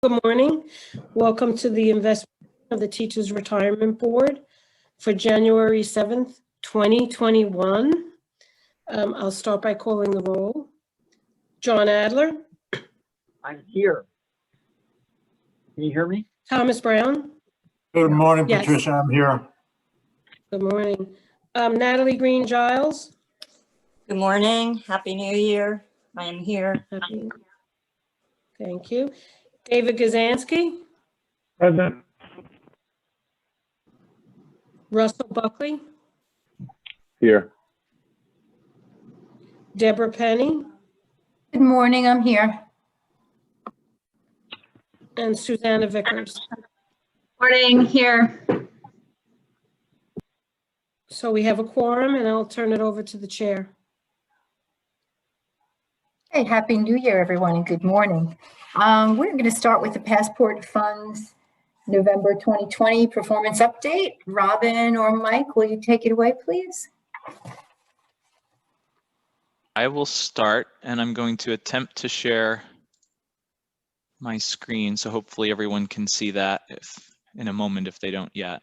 Good morning. Welcome to the investment of the Teachers Retirement Board for January 7th, 2021. I'll start by calling the roll. John Adler. I'm here. Can you hear me? Thomas Brown. Good morning, Yes. Patricia. I'm here. Good morning. Natalie Green Giles. Good morning. Happy New Year. I am here. Thank you. David Gazansky. Present. Russell Buckley. Here. Deborah Penny. Good morning, I'm here. And Susanna Vickers. Morning, here. So we have a quorum, and I'll turn it over to the chair. Hey, Happy New Year, everyone, and good morning. We're going to start with the Passport Funds November 2020 performance update. Robin or Mike, will you take it away, please? I will start, and I'm going to attempt to share my screen, so hopefully everyone can see that in a moment if they don't yet.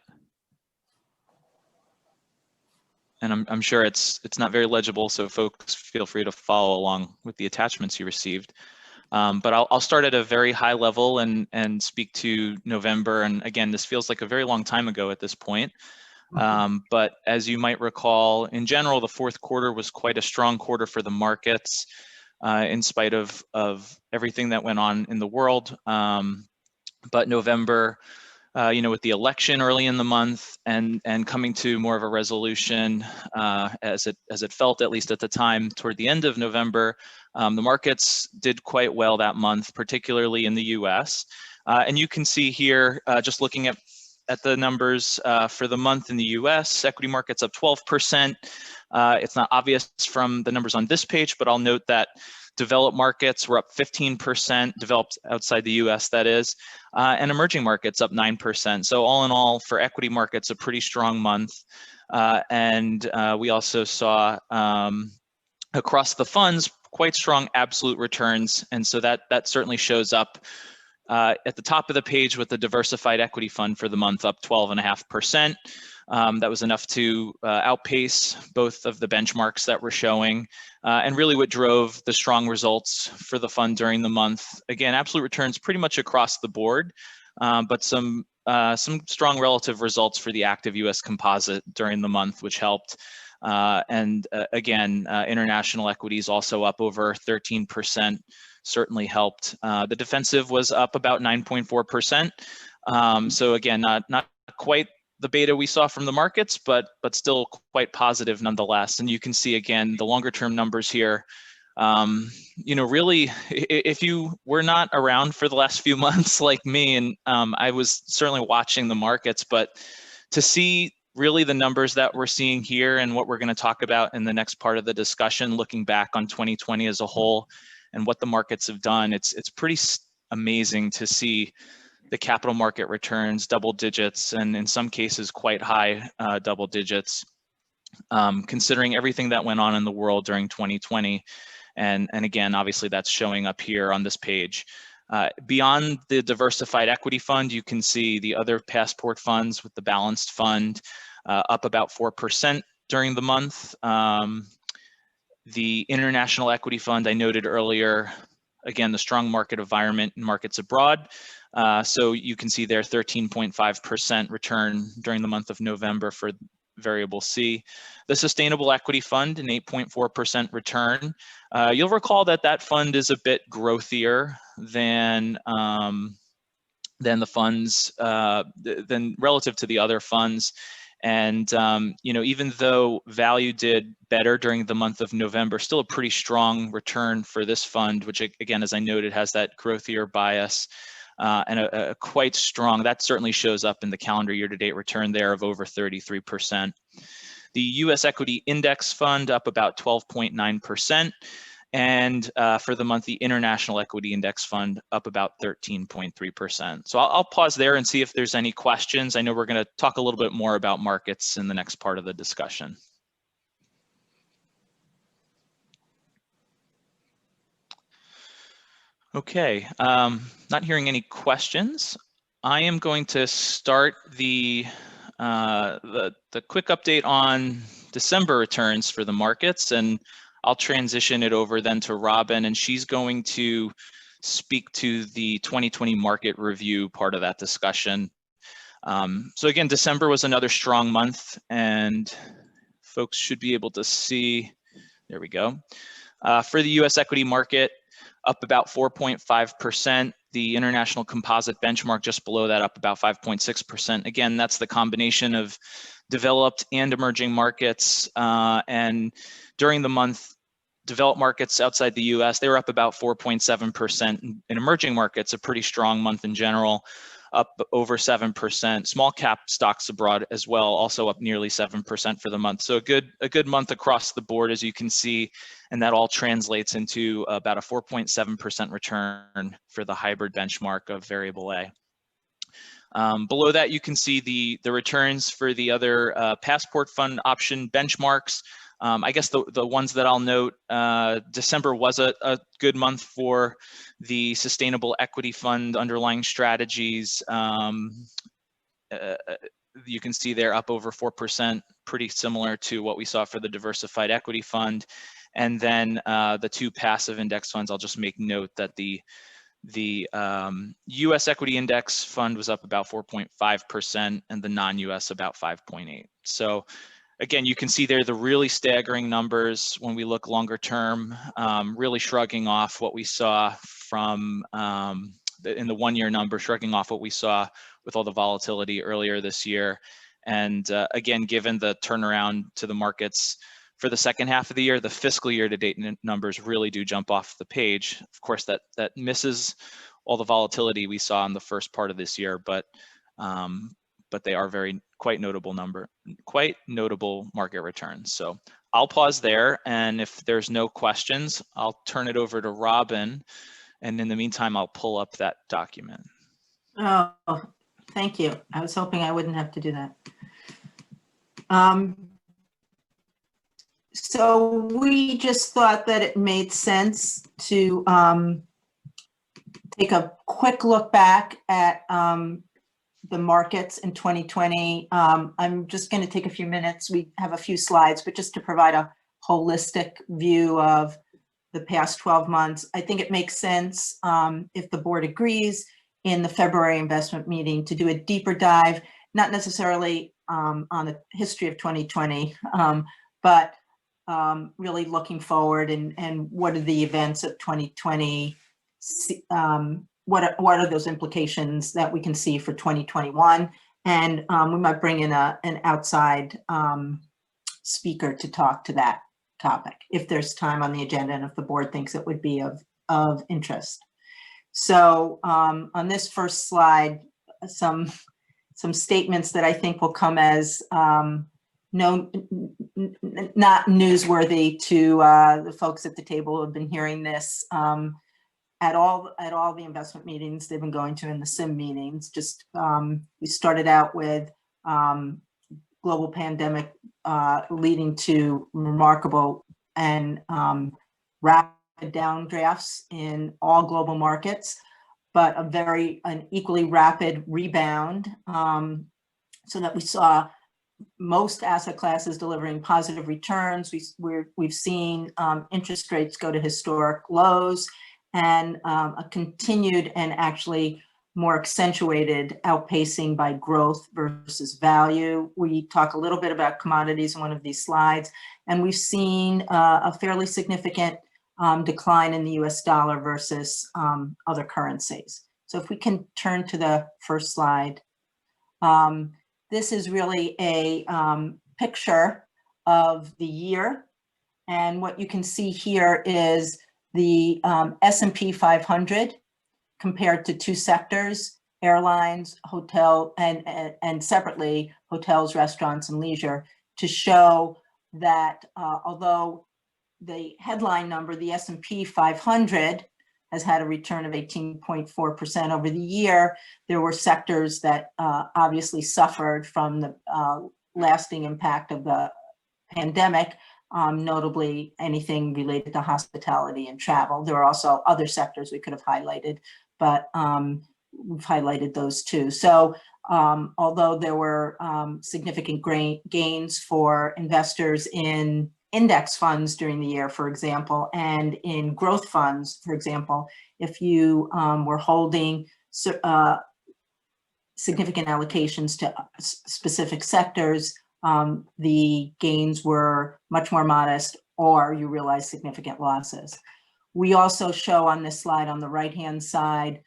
And I'm sure it's not very legible, so folks feel free to follow along with the attachments you received. But I'll start at a very high level and speak to November. And again, this feels like a very long time ago at this point. But as you might recall, in general, the fourth quarter was quite a strong quarter for the markets in spite of everything that went on in the world. But November, with the election early in the month and coming to more of a resolution as it felt, at least at the time, toward the end of November, the markets did quite well that month, particularly in the US. And you can see here, just looking at the numbers for the month in the US, equity markets up 12%. It's not obvious from the numbers on this page, but I'll note that developed markets were up 15%, developed outside the US, that is, and emerging markets up 9%. So all in all, for equity markets, a pretty strong month. And we also saw across the funds quite strong absolute returns. And so that certainly shows up at the top of the page with the diversified equity fund for the month up 12.5%. That was enough to outpace both of the benchmarks that we're showing, and really what drove the strong results for the fund during the month. Again, absolute returns pretty much across the board, but some strong relative results for the active U.S. composite during the month, which helped. And again, international equities also up over 13%, certainly helped. The defensive was up about 9.4%. So again, not quite the beta we saw from the markets, but still quite positive nonetheless. And you can see again the longer term numbers here. Really, if you were not around for the last few months like me, and I was certainly watching the markets, but to see really the numbers that we're seeing here and what we're going to talk about in the next part of the discussion, looking back on 2020 as a whole and what the markets have done, it's pretty amazing to see the capital market returns, double digits, and in some cases quite high double digits, considering everything that went on in the world during 2020. And again, obviously that's showing up here on this page. Beyond the diversified equity fund, you can see the other passport funds with the balanced fund up about 4% during the month. The international equity fund I noted earlier, again, the strong market environment in markets abroad. So you can see there 13.5% return during the month of November for variable C. The sustainable equity fund, an 8.4% return. You'll recall that fund is a bit growthier than the funds, than relative to the other funds. And even though value did better during the month of November, still a pretty strong return for this fund, which again, as I noted, has that growthier bias. And a quite strong, that certainly shows up in the calendar year-to-date return there of over 33%. The U.S. Equity Index Fund up about 12.9%. And for the month, the International Equity Index Fund up about 13.3%. So I'll pause there and see if there's any questions. I know we're going to talk a little bit more about markets in the next part of the discussion. Okay, not hearing any questions. I am going to start the quick update on December returns for the markets, and I'll transition it over then to Robin, and she's going to speak to the 2020 market review part of that discussion. So again, December was another strong month, and folks should be able to see, there we go. For the US equity market, up about 4.5%. The international composite benchmark just below that, up about 5.6%. Again, that's the combination of developed and emerging markets. And during the month, developed markets outside the US, they were up about 4.7%. In emerging markets, a pretty strong month in general, up over 7%. Small cap stocks abroad as well, also up nearly 7% for the month. So a good month across the board, as you can see, and that all translates into about a 4.7% return for the hybrid benchmark of variable A. Below that, you can see the returns for the other passport fund option benchmarks. I guess the ones that I'll note, December was a good month for the sustainable equity fund underlying strategies. You can see they're up over 4%, pretty similar to what we saw for the diversified equity fund. And then the two passive index funds, I'll just make note that the US equity index fund was up about 4.5% and the non-US about 5.8. So again, you can see there the really staggering numbers when we look longer term, really shrugging off what we saw from in the 1 year number, shrugging off what we saw with all the volatility earlier this year. And again, given the turnaround to the markets for the second half of the year, the fiscal year to date numbers really do jump off the page. Of course, that misses all the volatility we saw in the first part of this year, but they are quite notable market returns. So I'll pause there, and if there's no questions, I'll turn it over to Robin, and in the meantime, I'll pull up that document. Oh, thank you. I was hoping I wouldn't have to do that. So we just thought that it made sense to take a quick look back at the markets in 2020. I'm just going to take a few minutes. We have a few slides, but just to provide a holistic view of the past 12 months. I think it makes sense, if the board agrees, in the February investment meeting to do a deeper dive, not necessarily on the history of 2020, but really looking forward and what are the events of 2020, what are those implications that we can see for 2021? And we might bring in an outside speaker to talk to that topic if there's time on the agenda and if the board thinks it would be of interest. So on this first slide, some statements that I think will come as not newsworthy to the folks at the table who have been hearing this at all the investment meetings they've been going to in the SIM meetings. Just we started out with global pandemic leading to remarkable and rapid downdrafts in all global markets, but an equally rapid rebound, so that we saw most asset classes delivering positive returns. We've seen interest rates go to historic lows, and a continued and actually more accentuated outpacing by growth versus value. We talk a little bit about commodities in one of these slides, and we've seen a fairly significant decline in the US dollar versus other currencies. So if we can turn to the first slide. This is really a picture of the year. And what you can see here is the S&P 500 compared to two sectors, airlines, hotel, and separately hotels, restaurants, and leisure, to show that although the headline number, the S&P 500, has had a return of 18.4% over the year, there were sectors that obviously suffered from the lasting impact of the pandemic, notably anything related to hospitality and travel. There are also other sectors we could have highlighted, but we've highlighted those too. So although there were significant gains for investors in index funds during the year, for example, and in growth funds, for example, if you were holding significant allocations to specific sectors, the gains were much more modest, or you realize significant losses. We also show on this slide on the right-hand side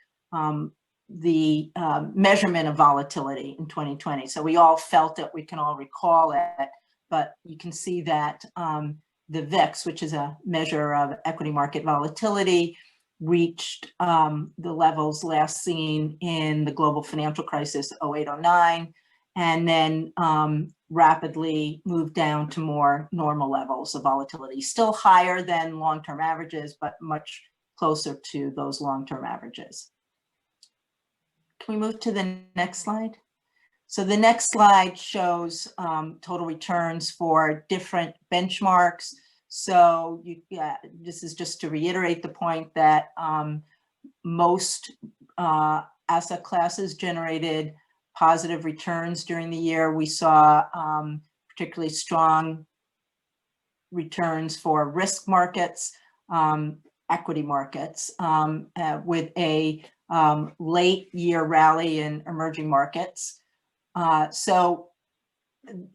the measurement of volatility in 2020. So we all felt it, we can all recall it, but you can see that the VIX, which is a measure of equity market volatility, reached the levels last seen in the global financial crisis 08-09, and then rapidly moved down to more normal levels of volatility, still higher than long-term averages, but much closer to those long-term averages. Can we move to the next slide? So the next slide shows total returns for different benchmarks. So this is just to reiterate the point that most asset classes generated positive returns during the year. We saw particularly strong returns for risk markets, equity markets, with a late year rally in emerging markets.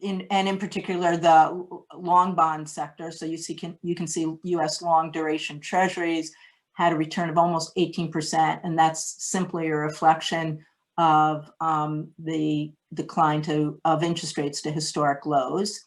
In particular, the long bond sector. So you can see U.S. long duration treasuries had a return of almost 18%, and that's simply a reflection of the decline of interest rates to historic lows.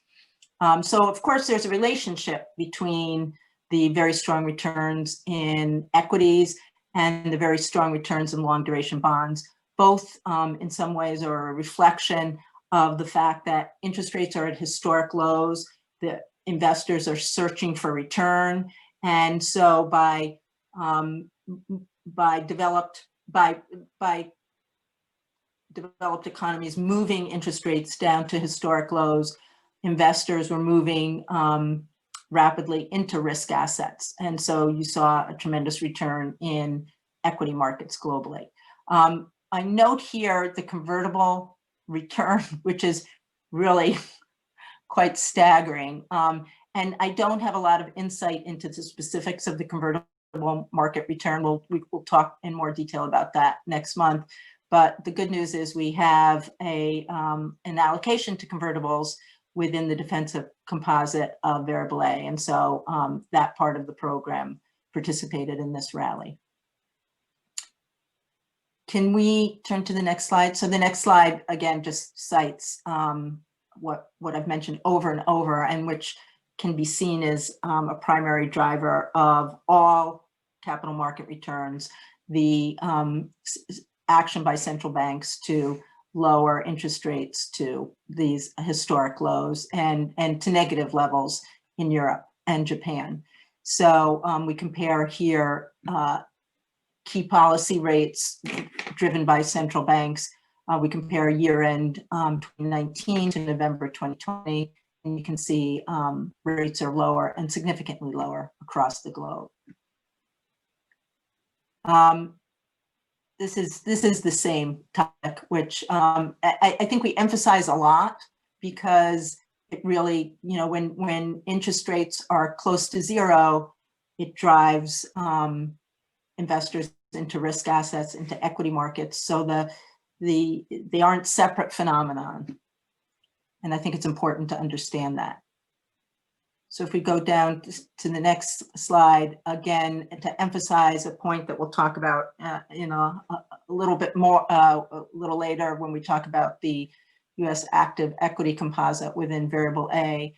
So of course, there's a relationship between the very strong returns in equities and the very strong returns in long duration bonds. Both in some ways are a reflection of the fact that interest rates are at historic lows, the investors are searching for return. And so by developed economies moving interest rates down to historic lows, investors were moving rapidly into risk assets. And so you saw a tremendous return in equity markets globally. I note here the convertible return, which is really quite staggering. And I don't have a lot of insight into the specifics of the convertible market return. We will talk in more detail about that next month. But the good news is we have an allocation to convertibles within the defensive composite of variable A. And so that part of the program participated in this rally. Can we turn to the next slide? So the next slide, again, just cites what I've mentioned over and over, and which can be seen as a primary driver of all capital market returns, the action by central banks to lower interest rates to these historic lows and to negative levels in Europe and Japan. So we compare here key policy rates driven by central banks. We compare year-end 2019 to November 2020, and you can see rates are lower and significantly lower across the globe. This is the same topic, which I think we emphasize a lot, because it really, when interest rates are close to zero, it drives investors into risk assets, into equity markets. So they aren't separate phenomenon. And I think it's important to understand that. So if we go down to the next slide, again, to emphasize a point that we'll talk about a little bit more, a little later when we talk about the US active equity composite within variable A.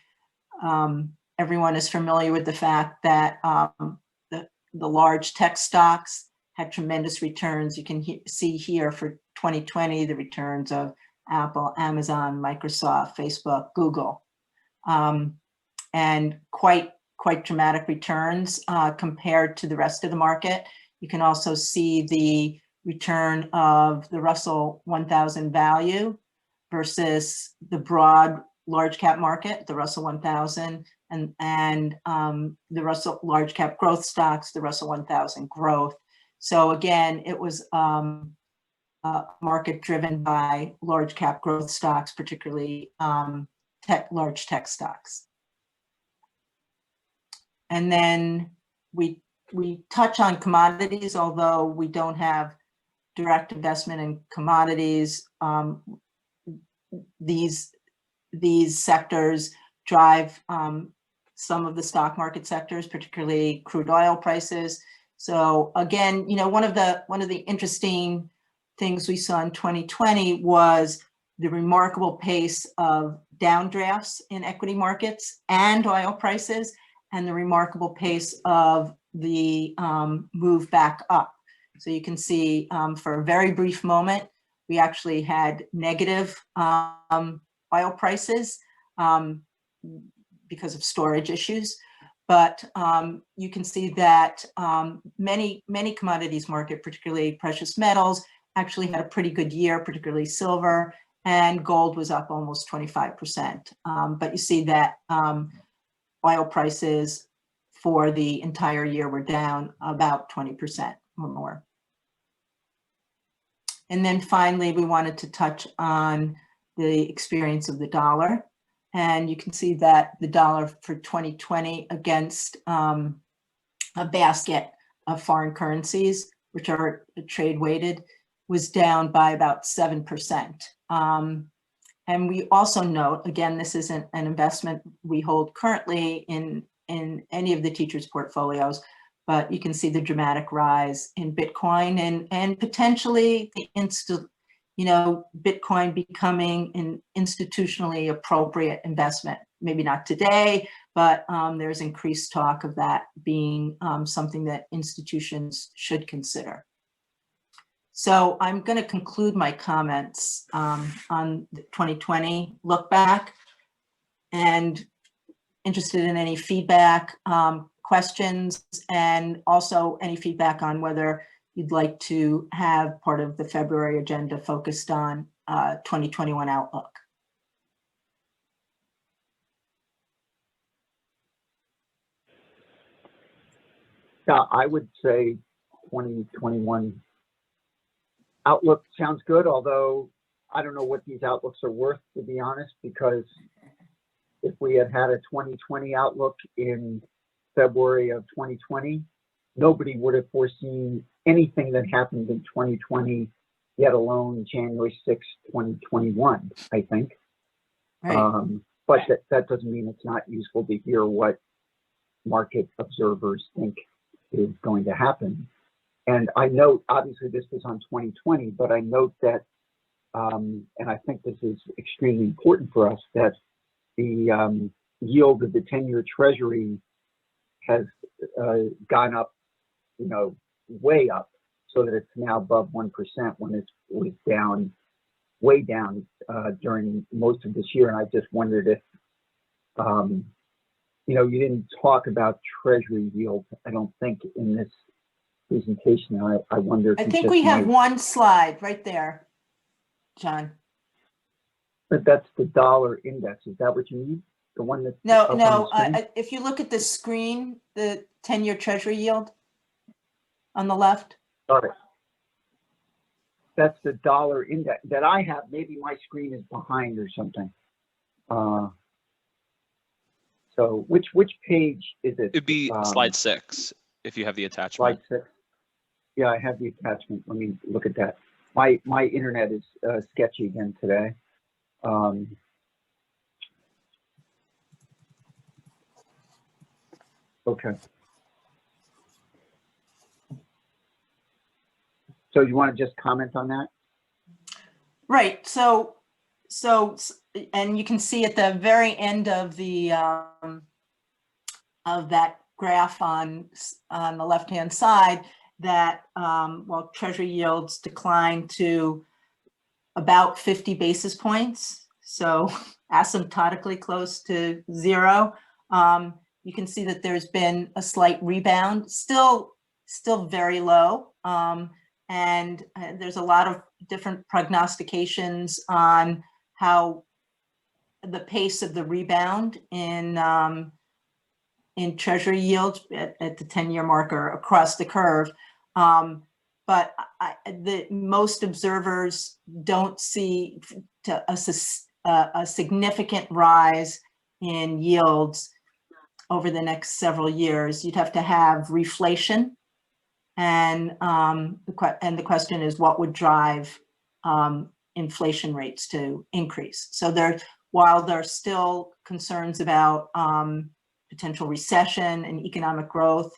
Everyone is familiar with the fact that the large tech stocks had tremendous returns. You can see here for 2020, the returns of Apple, Amazon, Microsoft, Facebook, Google. And quite dramatic returns compared to the rest of the market. You can also see the return of the Russell 1000 value versus the broad large cap market, the Russell 1000, and the Russell large cap growth stocks, the Russell 1000 growth. So again, it was a market driven by large cap growth stocks, particularly large tech stocks. And then we touch on commodities, although we don't have direct investment in commodities. These sectors drive some of the stock market sectors, particularly crude oil prices. So again, you know, one of the interesting things we saw in 2020 was the remarkable pace of downdrafts in equity markets and oil prices, and the remarkable pace of the move back up. So you can see for a very brief moment, we actually had negative oil prices because of storage issues. But you can see that many commodities market, particularly precious metals, actually had a pretty good year, particularly silver, and gold was up almost 25%. But you see that oil prices for the entire year were down about 20% or more. And then finally, we wanted to touch on the experience of the dollar. And you can see that the dollar for 2020 against a basket of foreign currencies, which are trade weighted, was down by about 7%. And we also note, again, this isn't an investment we hold currently in any of the teachers' portfolios, but you can see the dramatic rise in Bitcoin and potentially the Bitcoin becoming an institutionally appropriate investment. Maybe not today, but there's increased talk of that being something that institutions should consider. So I'm going to conclude my comments on the 2020 look back, and interested in any feedback, questions, and also any feedback on whether you'd like to have part of the February agenda focused on 2021 outlook. Yeah, I would say 2021 outlook sounds good, although I don't know what these outlooks are worth, to be honest, because if we had had a 2020 outlook in February of 2020, nobody would have foreseen anything that happened in 2020, let alone January 6, 2021, I think. Right. But that doesn't mean it's not useful to hear what market observers think is going to happen. And I note, obviously this was on 2020, but I note that, and I think this is extremely important for us, that the yield of the 10-year Treasury has gone up, way up, so that it's now above 1% when it was down, way down during most of this year. And I just wondered if, you didn't talk about Treasury yield, I don't think, in this presentation. I wonder if I you think just we have might- one slide right there, John. But that's the dollar index. Is that what you need? The one that's No, up on no. the screen? If you look at the screen, the 10-year Treasury yield on the left. All right. That's the dollar index that I have. Maybe my screen is behind or something. So which page is it? It'd be slide 6 if you have the attachment. Slide 6. Yeah, I have the attachment. Let me look at that. My internet is sketchy again today. Okay. So you want to just comment on that? Right. So, and you can see at the very end of the of that graph on the left-hand side that while Treasury yields declined to about 50 basis points, so asymptotically close to zero, you can see that there's been a slight rebound, still very low. And there's a lot of different prognostications on how the pace of the rebound in in treasury yield at the 10-year marker across the curve. But the most observers don't see a significant rise in yields over the next several years. You'd have to have reflation, and the question is what would drive inflation rates to increase. So while there are still concerns about potential recession and economic growth,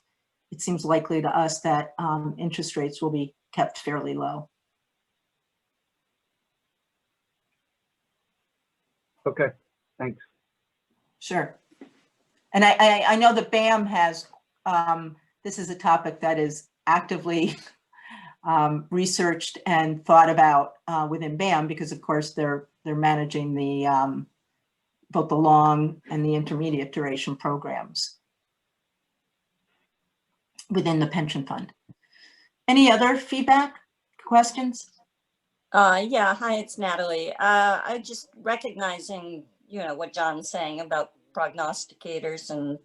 it seems likely to us that interest rates will be kept fairly low. Okay, thanks. Sure. And I know that BAM has, this is a topic that is actively researched and thought about within BAM, because of course they're managing the both the long and the intermediate duration programs within the pension fund. Any other feedback, questions? Yeah, hi, it's Natalie. I just recognizing, what John's saying about prognosticators, and,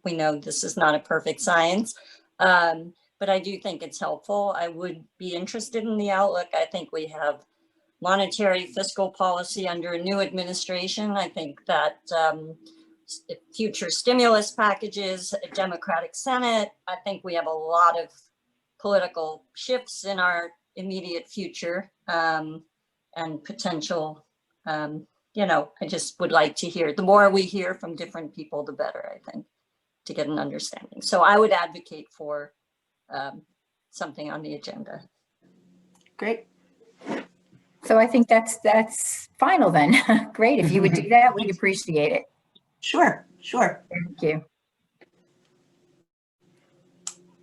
we know this is not a perfect science, but I do think it's helpful. I would be interested in the outlook. I think we have monetary fiscal policy under a new administration. I think that future stimulus packages, a Democratic Senate, I think we have a lot of political shifts in our immediate future, and potential, I just would like to hear, the more we hear from different people, the better, I think, to get an understanding. So I would advocate for something on the agenda. Great. So I think that's final then. Great. If you would do that, we'd appreciate it. Sure, sure. Thank you.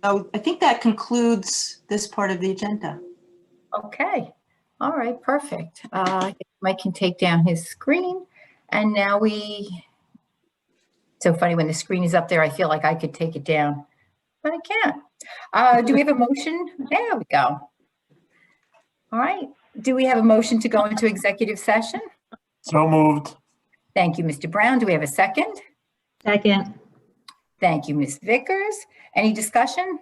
So I think that concludes this part of the agenda. Okay. All right. Perfect. Mike can take down his screen. And now so funny when the screen is up there, I feel like I could take it down, but I can't. Do we have a motion? There we go. All right. Do we have a motion to go into executive session? So moved. Thank you, Mr. Brown. Do we have a second? Second. Thank you, Ms. Vickers. Any discussion?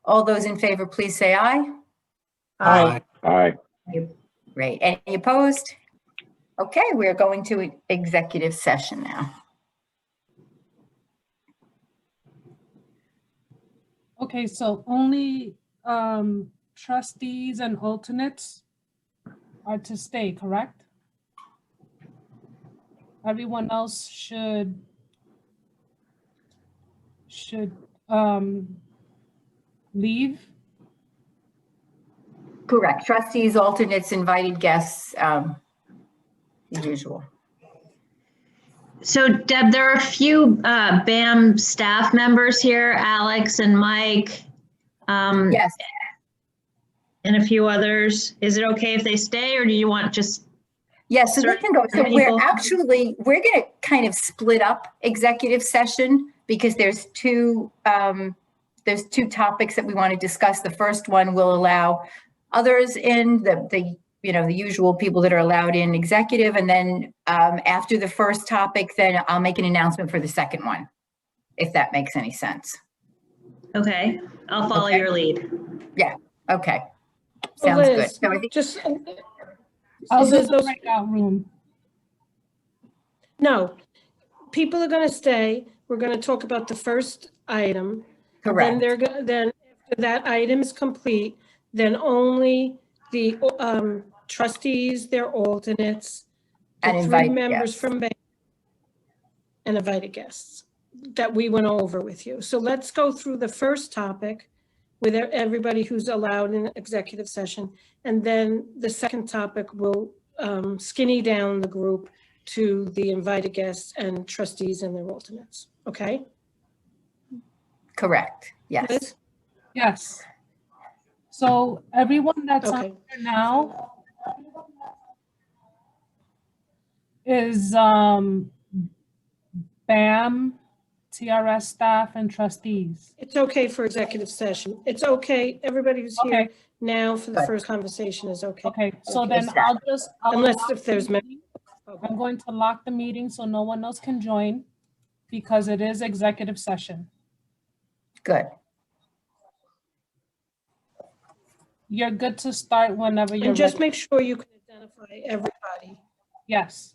All those in favor, please say aye. Aye. Aye. Great. Any opposed? Okay, we're going to executive session now. Okay, so only trustees and alternates are to stay, correct? Everyone else should leave. Correct. Trustees, alternates, invited guests, as usual. So Deb, there are a few BAM staff members here, Alex and Mike. Yes. And a few others. Is it okay if they stay, or do you want just? Yes, so they can go. So people? we're going to kind of split up executive session because there's two topics that we want to discuss. The first one will allow others in, the usual people that are allowed in executive. And then after the first topic, then I'll make an announcement for the second one, if that makes any sense. Okay, I'll follow your lead. Yeah, okay. Well, Sounds good. Liz, So I think, just, I'll Is do it the those- breakout room. no, people are going to stay. We're going to talk about the first item. Then correct. then after that item is complete, then only the trustees, their alternates, the And three invited members guests. from Bay, and invited guests that we went over with you. So let's go through the first topic with everybody who's allowed in executive session. And then the second topic will skinny down the group to the invited guests and trustees and their alternates. Okay? Correct. Yes. Liz? Yes. So everyone that's on Okay. here now is BAM, TRS staff, and trustees. It's okay for executive session. It's okay. Everybody who's here Okay, now for the Good. first conversation is okay. okay. So Okay. then I'll Unless lock if there's the many. meeting. I'm going to lock the meeting so no one else can join. because it is executive session. Good. You're good to start whenever you're And just ready. make sure you can identify everybody. Yes.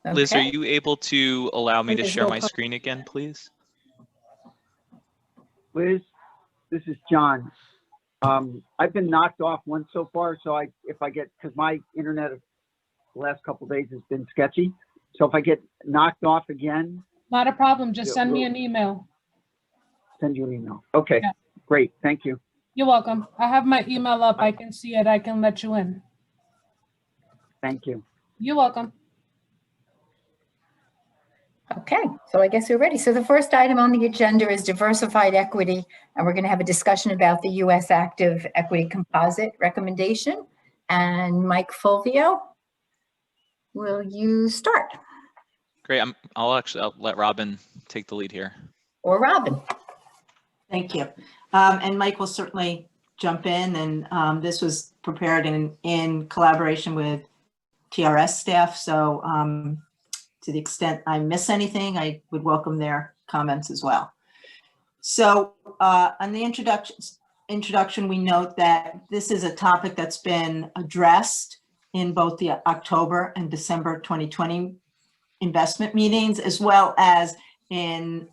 Liz, are Okay. you able to allow me And to there's share no my public screen again, please? Liz, this is John. I've been knocked off once so far, so because my internet the last couple of days has been sketchy. So if I get knocked off again, Not a problem. Just Yeah, send me we'll- an email. send you an email. Okay, Yeah. great, thank you. You're welcome. I have my email up. I can see it. I can let you in. Thank you. You're welcome. Okay, so I guess we're ready. So the first item on the agenda is diversified equity, and we're going to have a discussion about the U.S. Active Equity Composite recommendation. And Mike Fulvio, will you start? Great. I'll let Robin take the lead here. Or Robin? Thank you. And Mike will certainly jump in, and this was prepared in collaboration with TRS staff. So to the extent I miss anything, I would welcome their comments as well. So on the introduction, we note that this is a topic that's been addressed in both the October and December 2020 investment meetings, as well as in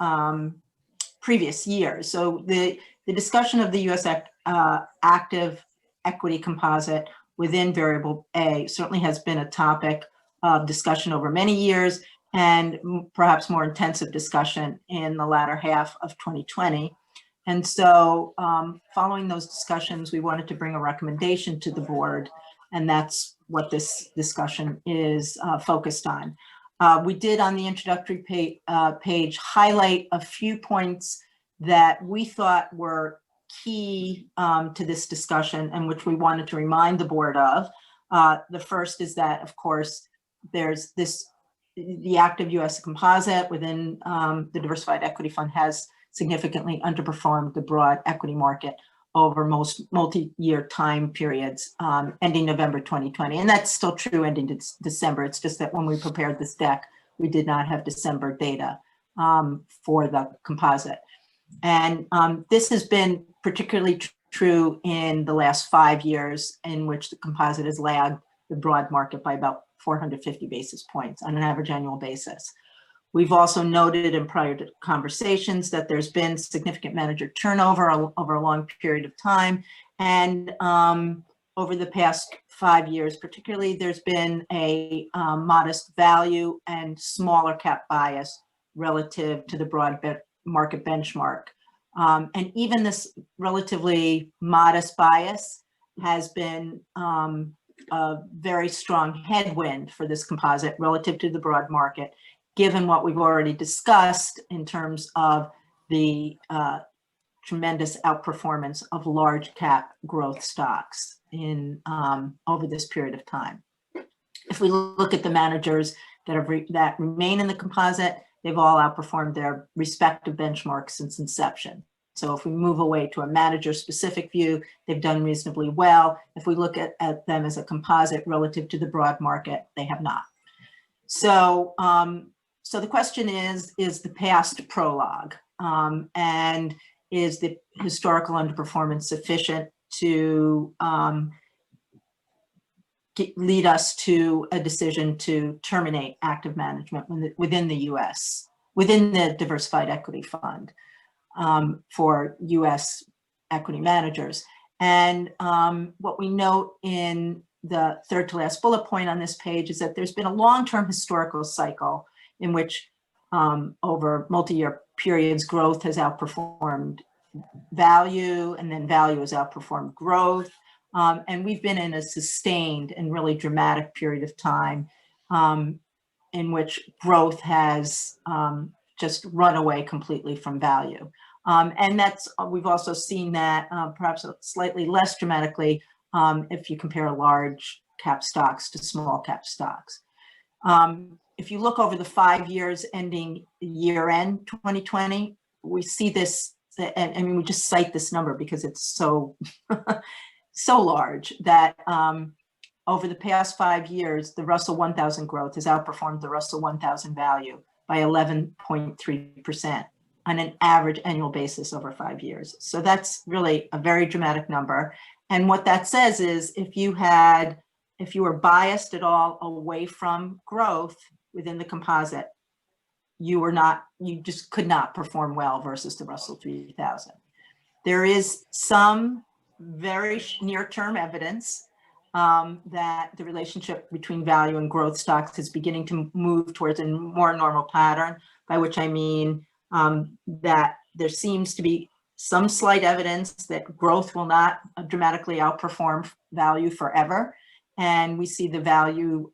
previous years. So the discussion of the U.S. active equity composite within variable A certainly has been a topic of discussion over many years, and perhaps more intensive discussion in the latter half of 2020. And so following those discussions, we wanted to bring a recommendation to the board, and that's what this discussion is focused on. We did on the introductory page highlight a few points that we thought were key to this discussion and which we wanted to remind the board of. The first is that, of course, there's the active U.S. composite within the Diversified Equity Fund has significantly underperformed the broad equity market over most multi-year time periods ending November 2020. And that's still true ending December. It's just that when we prepared this deck, we did not have December data for the composite. And this has been particularly true in the last 5 years, in which the composite has lagged the broad market by about 450 basis points on an average annual basis. We've also noted in prior conversations that there's been significant manager turnover over a long period of time. And over the past 5 years, particularly, there's been a modest value and smaller cap bias relative to the broad market benchmark. And even this relatively modest bias has been a very strong headwind for this composite relative to the broad market, given what we've already discussed in terms of the tremendous outperformance of large cap growth stocks in over this period of time. If we look at the managers that remain in the composite, they've all outperformed their respective benchmarks since inception. So if we move away to a manager-specific view, they've done reasonably well. If we look at them as a composite relative to the broad market, they have not. So, so the question is the past prologue? And is the historical underperformance sufficient to lead us to a decision to terminate active management within the U.S., within the Diversified Equity Fund for U.S. equity managers? And what we note in the third to last bullet point on this page is that there's been a long-term historical cycle in which over multi-year periods, growth has outperformed value, and then value has outperformed growth. And we've been in a sustained and really dramatic period of time in which growth has just run away completely from value. And that's, we've also seen that perhaps slightly less dramatically if you compare large cap stocks to small cap stocks. If you look over the 5 years ending year end 2020, we see this, and I mean, we just cite this number because it's so, so large that over the past 5 years, the Russell 1000 growth has outperformed the Russell 1000 value by 11.3% on an average annual basis over 5 years. So that's really a very dramatic number. And what that says is if you were biased at all away from growth within the composite, you just could not perform well versus the Russell 3000. There is some very near-term evidence that the relationship between value and growth stocks is beginning to move towards a more normal pattern, by which I mean that there seems to be some slight evidence that growth will not dramatically outperform value forever. And we see the value,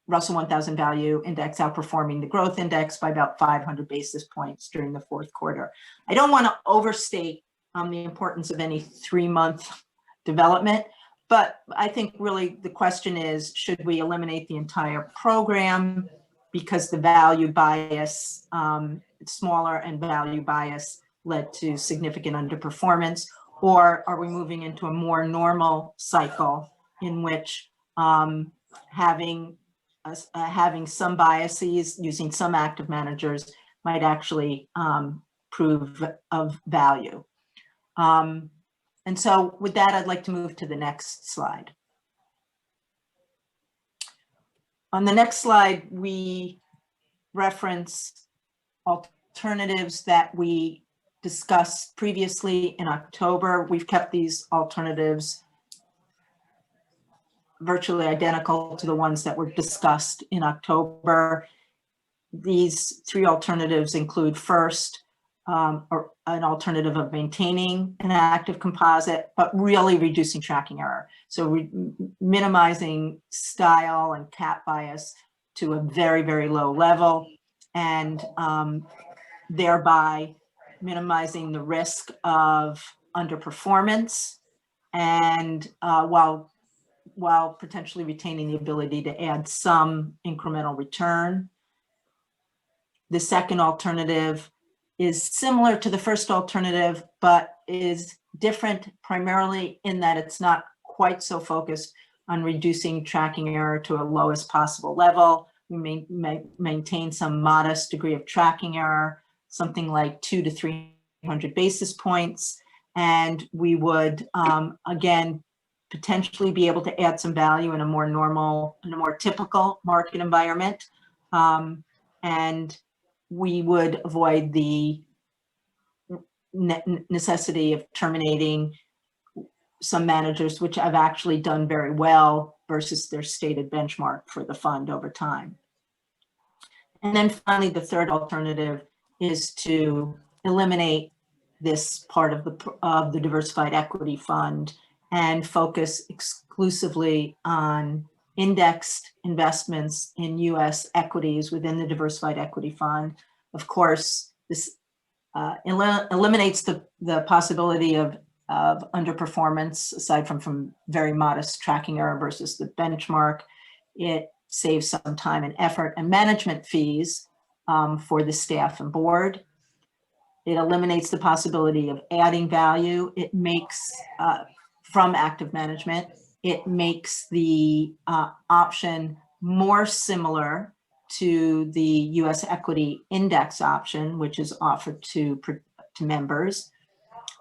Russell 1000 value index outperforming the growth index by about 500 basis points during the fourth quarter. I don't want to overstate the importance of any 3-month development, but I think really the question is, should we eliminate the entire program because the value bias, smaller and value bias led to significant underperformance, or are we moving into a more normal cycle in which having some biases, using some active managers might actually prove of value. And so with that, I'd like to move to the next slide. On the next slide, we reference alternatives that we discussed previously in October. We've kept these alternatives virtually identical to the ones that were discussed in October. These 3 alternatives include first, an alternative of maintaining an active composite, but really reducing tracking error. So minimizing style and cap bias to a very, very low level, and thereby minimizing the risk of underperformance, and while potentially retaining the ability to add some incremental return. The second alternative is similar to the first alternative, but is different primarily in that it's not quite so focused on reducing tracking error to a lowest possible level. We may maintain some modest degree of tracking error, something like 200 to 300 basis points. And we would, again, potentially be able to add some value in a more normal, in a more typical market environment. And we would avoid the necessity of terminating some managers, which have actually done very well versus their stated benchmark for the fund over time. And then finally, the third alternative is to eliminate this part of the diversified equity fund and focus exclusively on indexed investments in US equities within the diversified equity fund. Of course, this eliminates the possibility of underperformance aside from very modest tracking error versus the benchmark. It saves some time and effort and management fees for the staff and board. It eliminates the possibility of adding value. It makes, from active management, it makes the option more similar to the US equity index option, which is offered to members.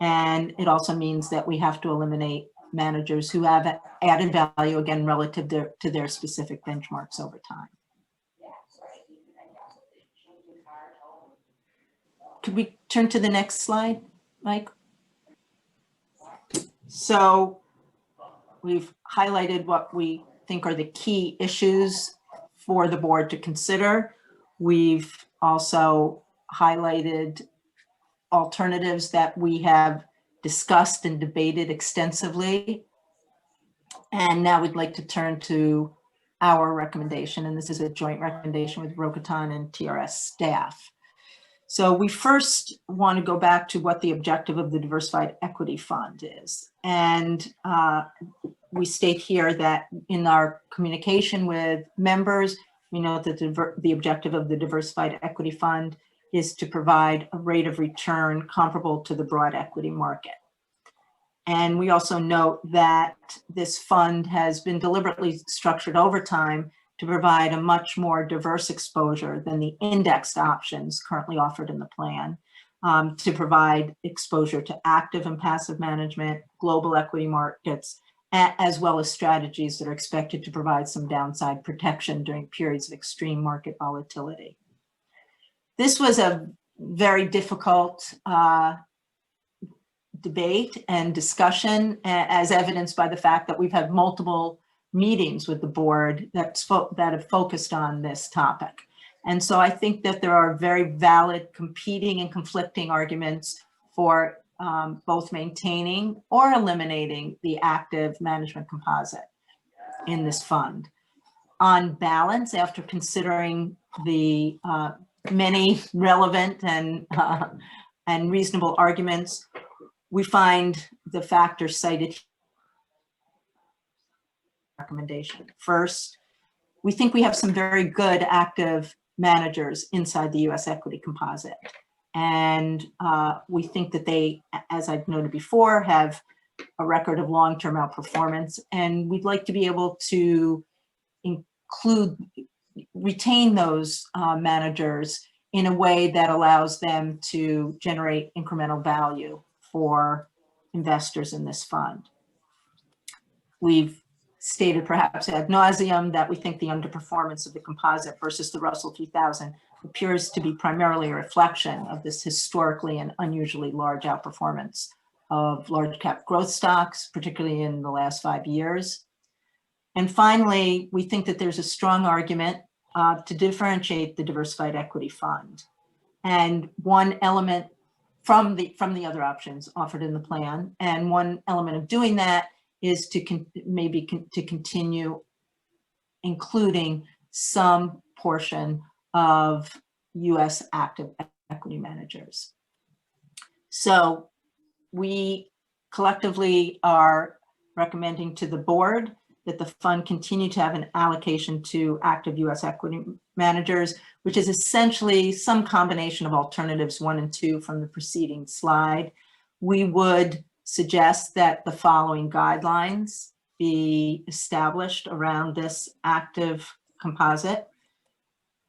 And it also means that we have to eliminate managers who have added value, again, relative to their specific benchmarks over time. Could we turn to the next slide, Mike? So we've highlighted what we think are the key issues for the board to consider. We've also highlighted alternatives that we have discussed and debated extensively. And now we'd like to turn to our recommendation, and this is a joint recommendation with Rokutan and TRS staff. So we first want to go back to what the objective of the diversified equity fund is. And we state here that in our communication with members, we know that the objective of the diversified equity fund is to provide a rate of return comparable to the broad equity market. And we also note that this fund has been deliberately structured over time to provide a much more diverse exposure than the indexed options currently offered in the plan, to provide exposure to active and passive management, global equity markets, as well as strategies that are expected to provide some downside protection during periods of extreme market volatility. This was a very difficult debate and discussion, as evidenced by the fact that we've had multiple meetings with the board that have focused on this topic. And so I think that there are very valid competing and conflicting arguments for both maintaining or eliminating the active management composite in this fund. On balance, after considering the many relevant and reasonable arguments, we find the factors cited recommendation. First, we think we have some very good active managers inside the US equity composite. And we think that they, as I've noted before, have a record of long-term outperformance. And we'd like to be able to retain those managers in a way that allows them to generate incremental value for investors in this fund. We've stated perhaps ad nauseum that we think the underperformance of the composite versus the Russell 3000 appears to be primarily a reflection of this historically and unusually large outperformance of large cap growth stocks, particularly in the last 5 years. And finally, we think that there's a strong argument to differentiate the diversified equity fund. And one element from the other options offered in the plan, and one element of doing that is to continue including some portion of US active equity managers. So we collectively are recommending to the board that the fund continue to have an allocation to active US equity managers, which is essentially some combination of alternatives 1 and 2 from the preceding slide. We would suggest that the following guidelines be established around this active composite.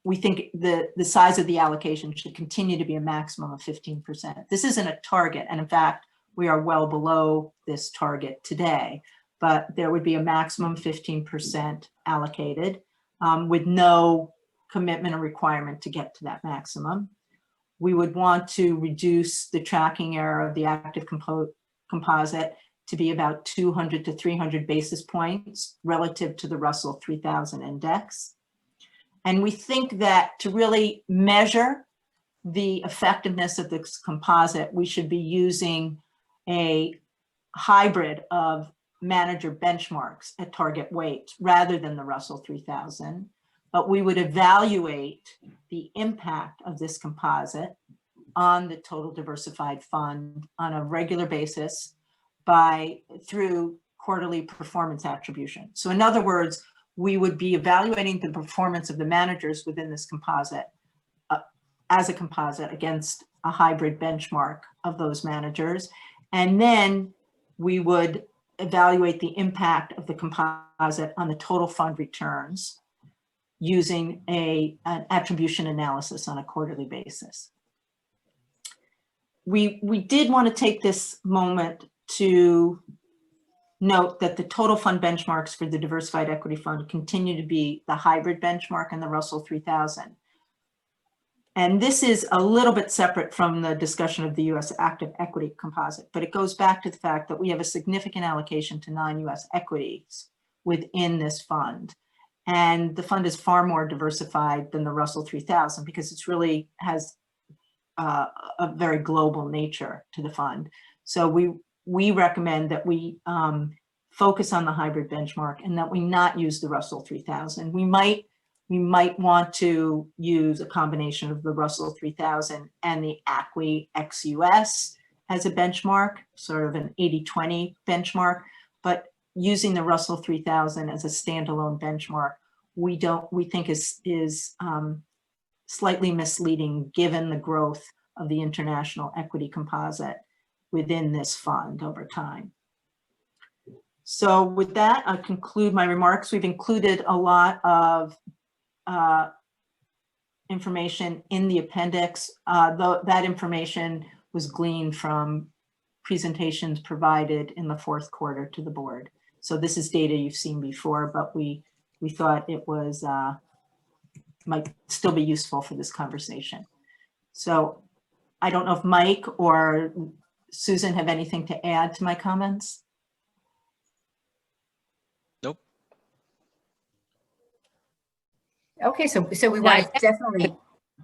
We think the size of the allocation should continue to be a maximum of 15%. This isn't a target, and in fact, we are well below this target today, but there would be a maximum 15% allocated with no commitment or requirement to get to that maximum. We would want to reduce the tracking error of the active composite to be about 200 to 300 basis points relative to the Russell 3000 index. And we think that to really measure the effectiveness of this composite, we should be using a hybrid of manager benchmarks at target weight rather than the Russell 3000. But we would evaluate the impact of this composite on the total diversified fund on a regular basis through quarterly performance attribution. So in other words, we would be evaluating the performance of the managers within this composite as a composite against a hybrid benchmark of those managers. And then we would evaluate the impact of the composite on the total fund returns using an attribution analysis on a quarterly basis. We did want to take this moment to note that the total fund benchmarks for the diversified equity fund continue to be the hybrid benchmark and the Russell 3000. And this is a little bit separate from the discussion of the US active equity composite, but it goes back to the fact that we have a significant allocation to non-US equities within this fund. And the fund is far more diversified than the Russell 3000 because it's really has a very global nature to the fund. So we recommend that we focus on the hybrid benchmark and that we not use the Russell 3000. We might want to use a combination of the Russell 3000 and the ACWI ex-US as a benchmark, sort of an 80-20 benchmark, but using the Russell 3000 as a standalone benchmark, we think is slightly misleading given the growth of the international equity composite within this fund over time. So with that, I'll conclude my remarks. We've included a lot of information in the appendix. Though that information was gleaned from presentations provided in the fourth quarter to the board. So this is data you've seen before, but we thought it was might still be useful for this conversation. So I don't know if Mike or Susan have anything to add to my comments. Nope. Okay, so we want to definitely,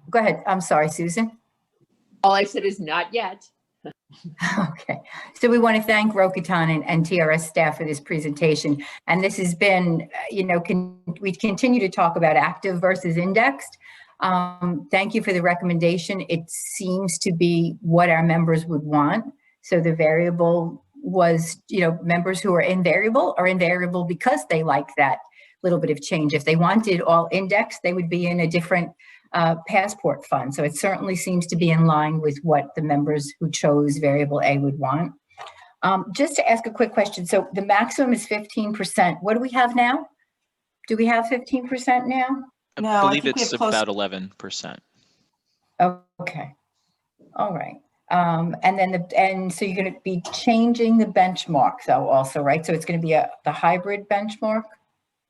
go ahead. I'm sorry, Susan. All I said is not yet. Okay, so we want to thank Rokitan and TRS staff for this presentation. And this has been, you know, we continue to talk about active versus indexed. Thank you for the recommendation. It seems to be what our members would want. So the variable was, you know, members who are invariable because they like that little bit of change. If they wanted all indexed, they would be in a different passport fund. So it certainly seems to be in line with what the members who chose variable A would want. Just to ask a quick question. So the maximum is 15%. What do we have now? Do we have 15% now? No, I I believe think we it's have close- about 11%. Okay. All right. And then so you're going to be changing the benchmark though also, right? So it's going to be the hybrid benchmark?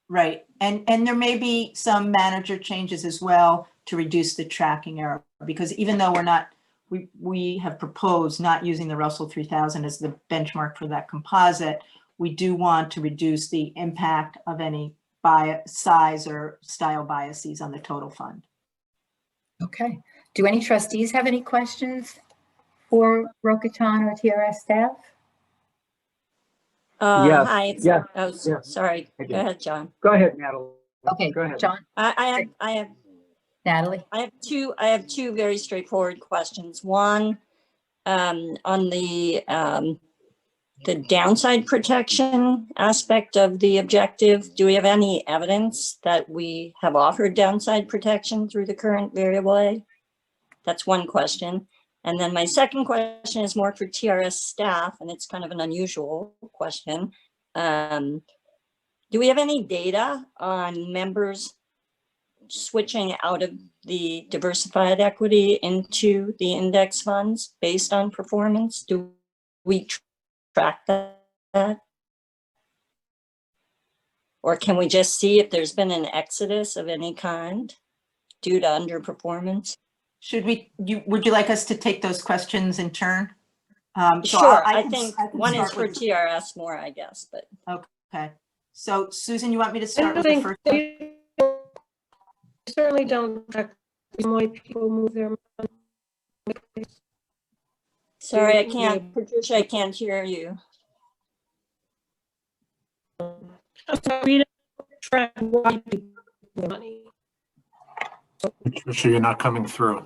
Right. And there may be some manager changes as well to reduce the tracking error, because even though we have proposed not using the Russell 3000 as the benchmark for that composite, we do want to reduce the impact of any size or style biases on the total fund. Okay. Do any trustees have any questions for Rokitan or TRS staff? Yes, Hi. yes, Oh, yes. sorry. I do. Go ahead, John. Go ahead, Natalie. Okay, Go ahead. John, I have Natalie. I have two very straightforward questions. One, on the downside protection aspect of the objective. Do we have any evidence that we have offered downside protection through the current variable A? That's one question. And then my second question is more for TRS staff, and it's kind of an unusual question. Do we have any data on members switching out of the diversified equity into the index funds based on performance? Do we track that? Or can we just see if there's been an exodus of any kind due to underperformance? Would you like us to take those questions in turn? So Sure, I I can think start one is for with- TRS more, I guess, but. Okay. So Susan, you want me to I start don't with the think first one? they certainly don't track why people move their money. Sorry, I Yeah. can't, Patricia, I can't hear you. We don't track why people move their money. Patricia, you're not coming through.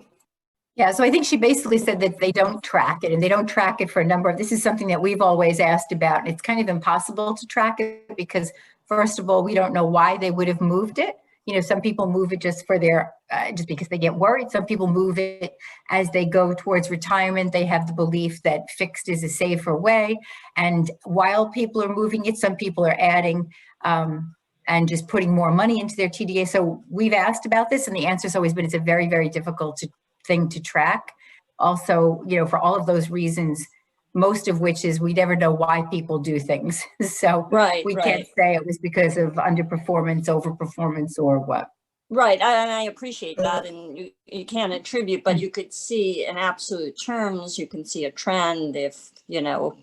Yeah, so I think she basically said that they don't track it, and they don't track it for a number of, this is something that we've always asked about, and it's kind of impossible to track it because, first of all, we don't know why they would have moved it. You know, some people move it just for their, just because they get worried. Some people move it as they go towards retirement. They have the belief that fixed is a safer way. And while people are moving it, some people are adding and just putting more money into their TDA. So we've asked about this, and the answer has always been it's a very, very difficult thing to track. Also, you know, for all of those reasons, most of which is we never know why people do things. So we can't say it was because of underperformance, overperformance, or what. Right, and I appreciate that, and you can't attribute, but you could see in absolute terms, you can see a trend if, you know,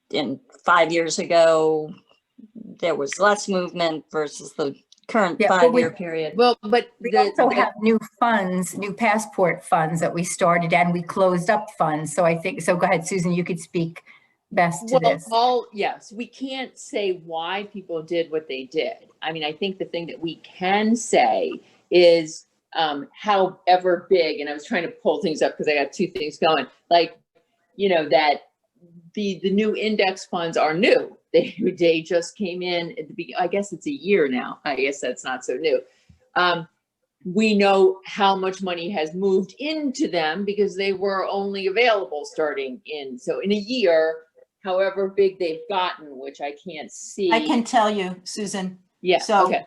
in 5 years ago, there was less movement versus the current 5-year period. Well, but we also have new funds, new passport funds that we started, and we closed up funds. So I think, so go ahead, Susan, you could speak best to this. Yes, we can't say why people did what they did. I mean, I think the thing that we can say is however big, and I was trying to pull things up because I got two things going, like, you know, that the new index funds are new. They just came in at the beginning. I guess it's a year now. I guess that's not so new. We know how much money has moved into them because they were only available starting in. So in a year, however big they've gotten, which I can't see. I can tell you, Susan. Yeah, So, okay.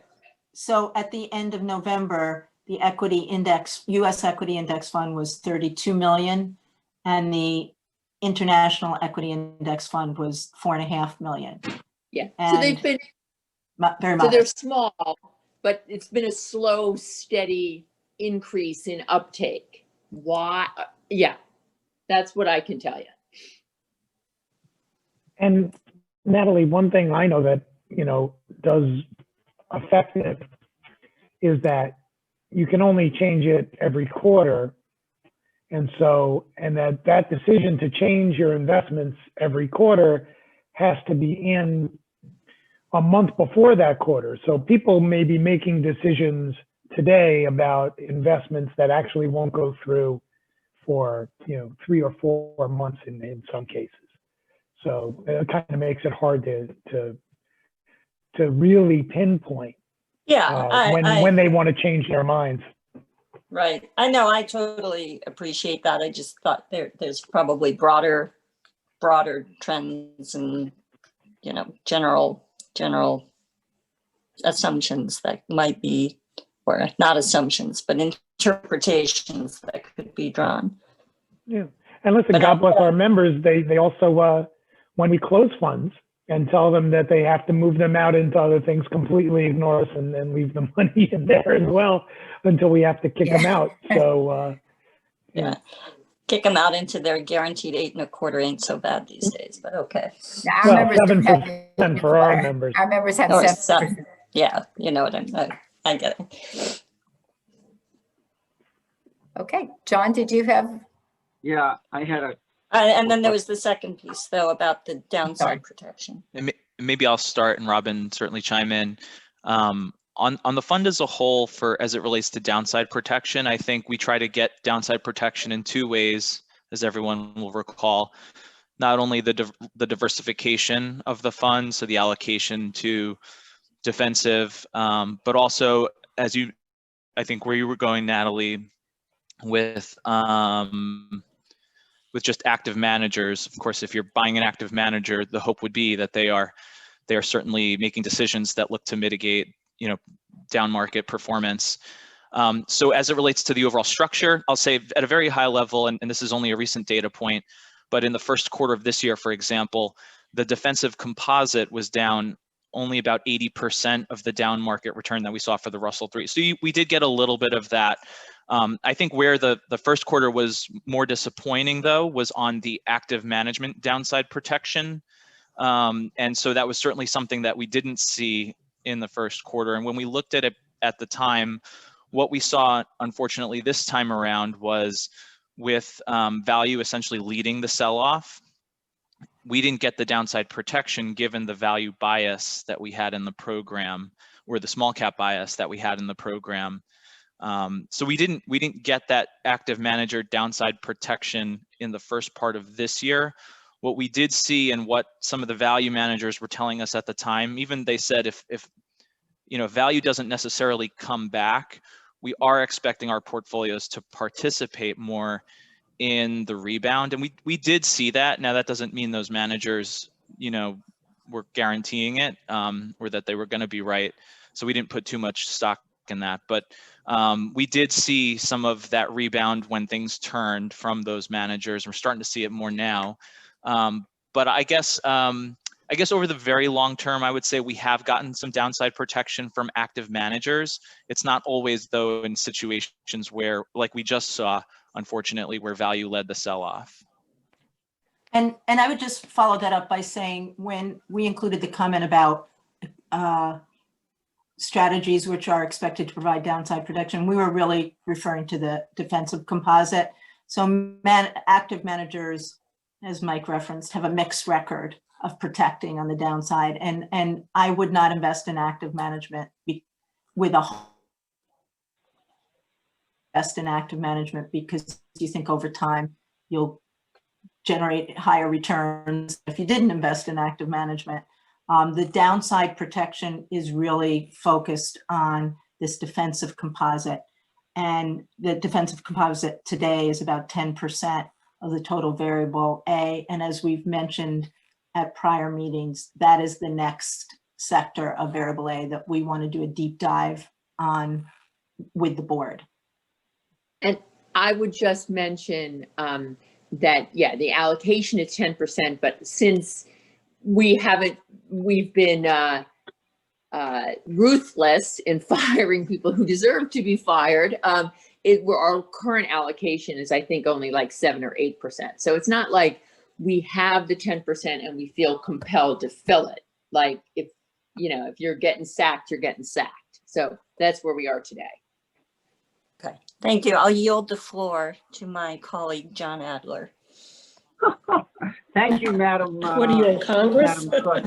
so at the end of November, the equity index, US equity index fund was 32 million, and the international equity index fund was 4.5 million. Yeah, so And they've been, very so they're modest. small, but it's been a slow, steady increase in uptake. Why? Yeah, that's what I can tell you. And Natalie, one thing I know that, does affect it is that you can only change it every quarter. And that decision to change your investments every quarter has to be in a month before that quarter. So people may be making decisions today about investments that actually won't go through for 3 or 4 months in some cases. So it kind of makes it hard to really pinpoint when they want to change their minds. Right. I know. I totally appreciate that. I just thought there's probably broader trends and, general assumptions that might be, or not assumptions, but interpretations that could be drawn. Yeah. And listen, God bless our members. They also, when we close funds and tell them that they have to move them out into other things, completely ignore us and leave the money in there as well until we have to kick them out. So, yeah. Kick them out into their guaranteed 8.25 ain't so bad these days, but okay. Our members 7% for our members. Our members have Or 7%. Yeah, you know what I get it. Okay, John, did you have? Yeah, I had a. And then there was the second piece, though, about the downside protection. And maybe I'll start, and Robin certainly chime in. On the fund as a whole, as it relates to downside protection, I think we try to get downside protection in 2 ways, as everyone will recall. Not only the diversification of the fund, so the allocation to defensive, but also, I think where you were going, Natalie, with just active managers. Of course, if you're buying an active manager, the hope would be that they are certainly making decisions that look to mitigate, down market performance. So as it relates to the overall structure, I'll say at a very high level, and this is only a recent data point, but in the first quarter of this year, for example, the defensive composite was down only about 80% of the down market return that we saw for the Russell 3. So we did get a little bit of that. I think where the first quarter was more disappointing, though, was on the active management downside protection. And so that was certainly something that we didn't see in the first quarter. And when we looked at it at the time, what we saw, unfortunately, this time around was with value essentially leading the sell-off. We didn't get the downside protection given the value bias that we had in the program, or the small cap bias that we had in the program. So we didn't get that active manager downside protection in the first part of this year. What we did see, and what some of the value managers were telling us at the time, even they said if value doesn't necessarily come back, we are expecting our portfolios to participate more in the rebound. And we did see that. Now that doesn't mean those managers, were guaranteeing it, or that they were going to be right. So we didn't put too much stock in that. But we did see some of that rebound when things turned from those managers. We're starting to see it more now. But I guess over the very long term, I would say we have gotten some downside protection from active managers. It's not always, though, in situations where, like we just saw, unfortunately, where value led the sell-off. And I would just follow that up by saying, when we included the comment about strategies which are expected to provide downside protection, we were really referring to the defensive composite. So active managers, as Mike referenced, have a mixed record of protecting on the downside. And I would not invest in active management because you think over time you'll generate higher returns if you didn't invest in active management. The downside protection is really focused on this defensive composite. And the defensive composite today is about 10% of the total variable A. And as we've mentioned at prior meetings, that is the next sector of variable A that we want to do a deep dive on with the board. And I would just mention that, yeah, the allocation is 10%, but since we've been ruthless in firing people who deserve to be fired, our current allocation is, I think, only like 7 or 8%. So it's not like we have the 10% and we feel compelled to fill it. Like if you're getting sacked, you're getting sacked. So that's where we are today. Okay, thank you. I'll yield the floor to my colleague, John Adler. Thank you, Madam. What are you in Congress? Madam Clerk.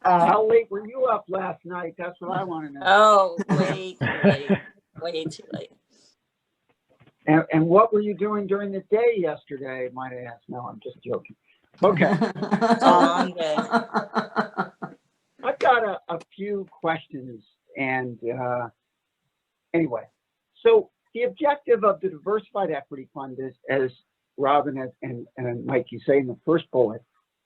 How late were you up last night? That's what I want to know. Oh, way too late. Way too late. And what were you doing during the day yesterday, might I ask? No, I'm just joking. Okay. It's a long day. I've got a few questions. And anyway, so the objective of the Diversified Equity Fund is, as Robin and Mike, you say in the first bullet,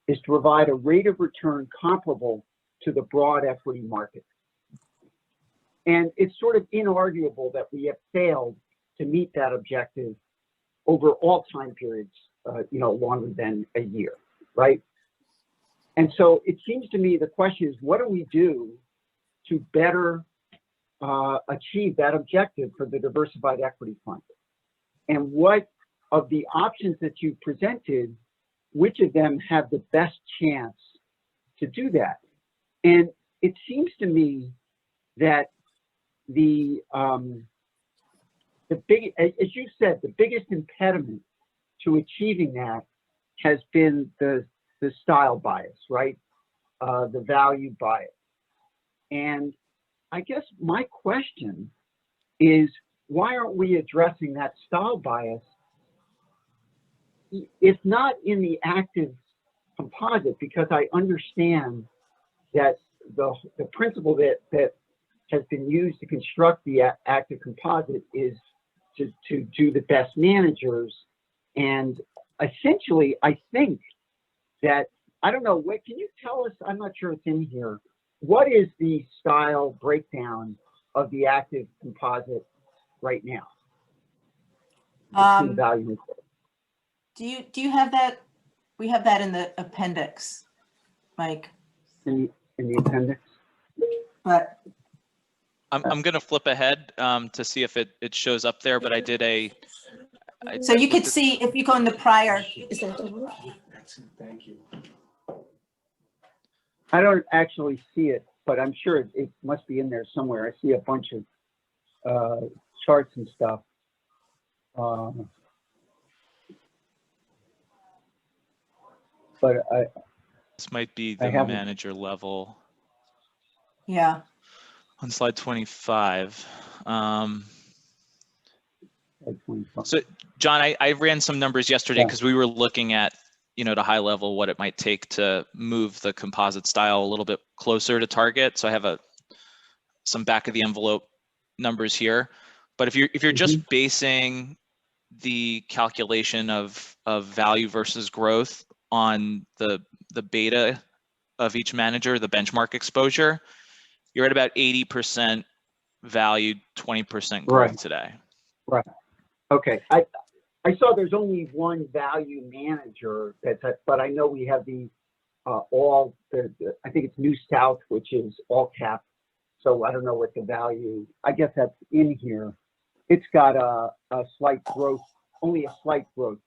is to provide a rate of return comparable to the broad equity market. And it's sort of inarguable that we have failed to meet that objective over all time periods, longer than a year, right? And so it seems to me the question is, what do we do to better achieve that objective for the Diversified Equity Fund? And what of the options that you presented, which of them have the best chance to do that? And it seems to me that as you said, the biggest impediment to achieving that has been the style bias, right? The value bias. And I guess my question is, why aren't we addressing that style bias? It's not in the active composite, because I understand that the principle that has been used to construct the active composite is to do the best managers. And essentially, I think that, I don't know, what can you tell us? I'm not sure it's in here. What is the style breakdown of the active composite right now? Value. Do you have that? We have that in the appendix, Mike. In the appendix? But I'm going to flip ahead to see if it shows up there, but I did so you could see if you go in the prior. Is that the one? Thank you. I don't actually see it, but I'm sure it must be in there somewhere. I see a bunch of charts and stuff. But this might be the manager level. Yeah. On slide 25. So John, I ran some numbers yesterday because we were looking at, at a high level, what it might take to move the composite style a little bit closer to target. So I have some back of the envelope numbers here. But if you're just basing the calculation of value versus growth on the beta of each manager, the benchmark exposure, you're at about 80% value, 20% growth today. Right. Okay. I saw there's only one value manager but I know we have I think it's New South, which is all cap. So I don't know what the value, I guess that's in here. It's got a slight growth, only a slight growth.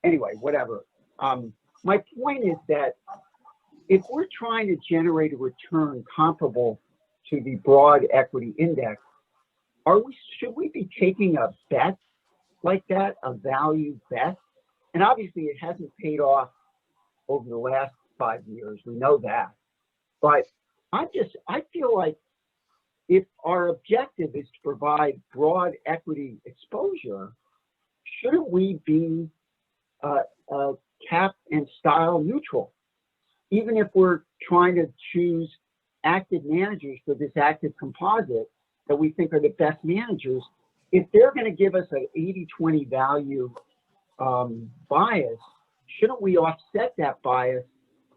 Anyway, whatever. My point is that if we're trying to generate a return comparable to the broad equity index, should we be taking a bet like that, a value bet? And obviously it hasn't paid off over the last 5 years. We know that. But I feel like if our objective is to provide broad equity exposure, shouldn't we be cap and style neutral? Even if we're trying to choose active managers for this active composite that we think are the best managers, if they're going to give us an 80-20 value bias, shouldn't we offset that bias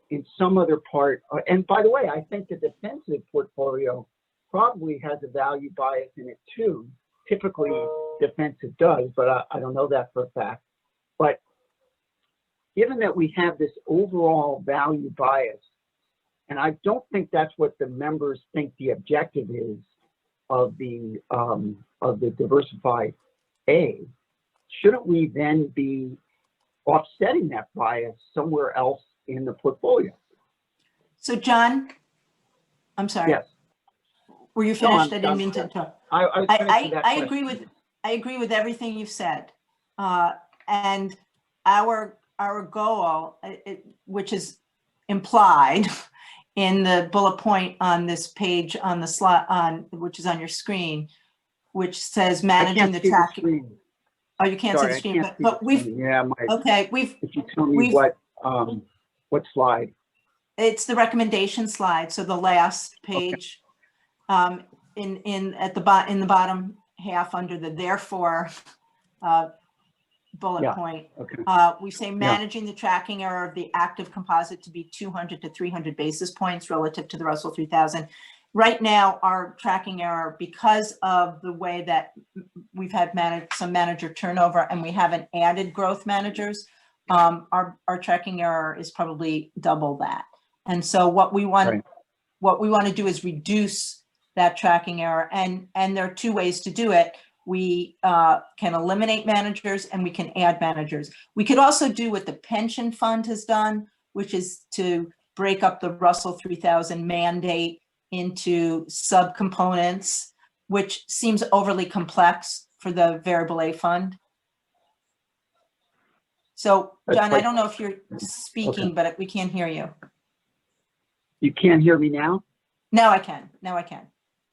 in some other part? And by the way, I think the defensive portfolio probably has a value bias in it too. Typically, defensive does, but I don't know that for a fact. But given that we have this overall value bias, and I don't think that's what the members think the objective is of the diversified A, shouldn't we then be offsetting that bias somewhere else in the portfolio? So John, I'm sorry. Yes. Were you No, finished? I didn't mean to interrupt. I agree with everything you've said. And our goal, which is implied in the bullet point on this page on the slide which is on your screen, which says managing the tracking. Oh, you can't see the screen, but we've, yeah, okay, if you tell me what slide? It's the recommendation slide. So the last page, in the bottom half under the therefore bullet point, we say managing the tracking error of the active composite to be 200 to 300 basis points relative to the Russell 3000. Right now, our tracking error, because of the way that we've had some manager turnover and we haven't added growth managers, our tracking error is probably double that. And so what we want to do is reduce that tracking error. And there are two ways to do it. We can eliminate managers and we can add managers. We could also do what the pension fund has done, which is to break up the Russell 3000 mandate into subcomponents, which seems overly complex for the variable A fund. So John, I don't know if you're speaking, but we can't hear you. You can't hear me now? Now I can. Now I can.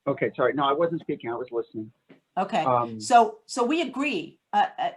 Okay, sorry. No, I wasn't speaking. I was listening. Okay. So we agree,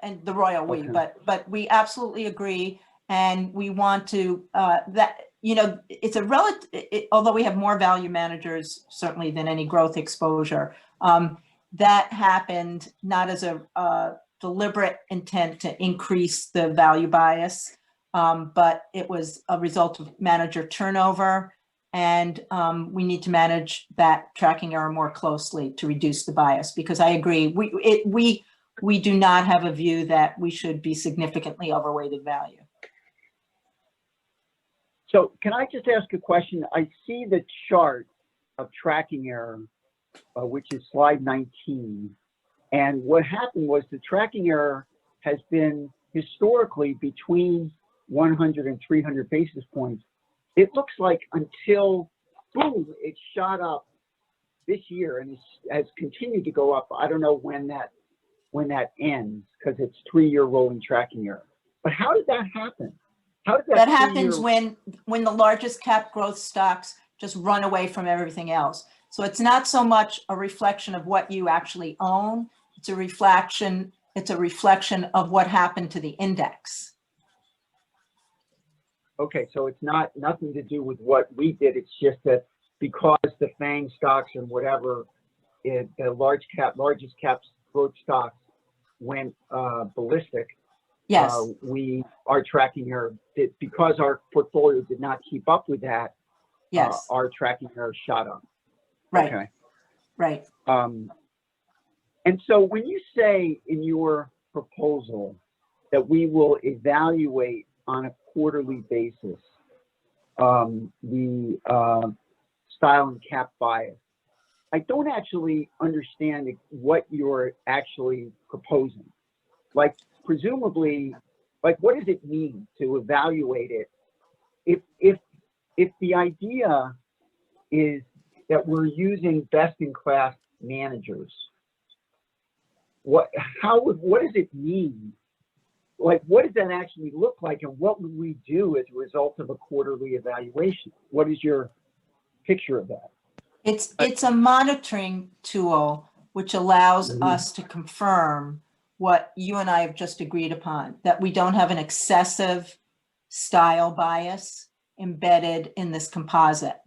and the royal we, but we absolutely agree, and we want to that it's a relative. Although we have more value managers certainly than any growth exposure, that happened not as a deliberate intent to increase the value bias, but it was a result of manager turnover. And we need to manage that tracking error more closely to reduce the bias, because I agree, we do not have a view that we should be significantly overweighted value. So can I just ask a question? I see the chart of tracking error, which is slide 19. And what happened was the tracking error has been historically between 100 and 300 basis points. It looks like until, boom, it shot up this year and has continued to go up. I don't know when that ends, because it's 3-year rolling tracking error. But how did that happen? How did that happens when the largest cap growth stocks just run away from everything else. So it's not so much a reflection of what you actually own. It's a reflection of what happened to the index. Okay, so it's nothing to do with what we did. It's just that because the FANG stocks and whatever, the largest cap growth stocks went ballistic. Yes. Our tracking error, because our portfolio did not keep up with that. Yes. Our tracking error shot up. Right. Okay. Right. And so when you say in your proposal that we will evaluate on a quarterly basis the style and cap bias, I don't actually understand what you're actually proposing. Like, presumably, like, what does it mean to evaluate it? If the idea is that we're using best-in-class managers, what does it mean? Like, what does that actually look like, and what would we do as a result of a quarterly evaluation? What is your picture of that? It's a monitoring tool which allows us to confirm what you and I have just agreed upon, that we don't have an excessive style bias embedded in this composite,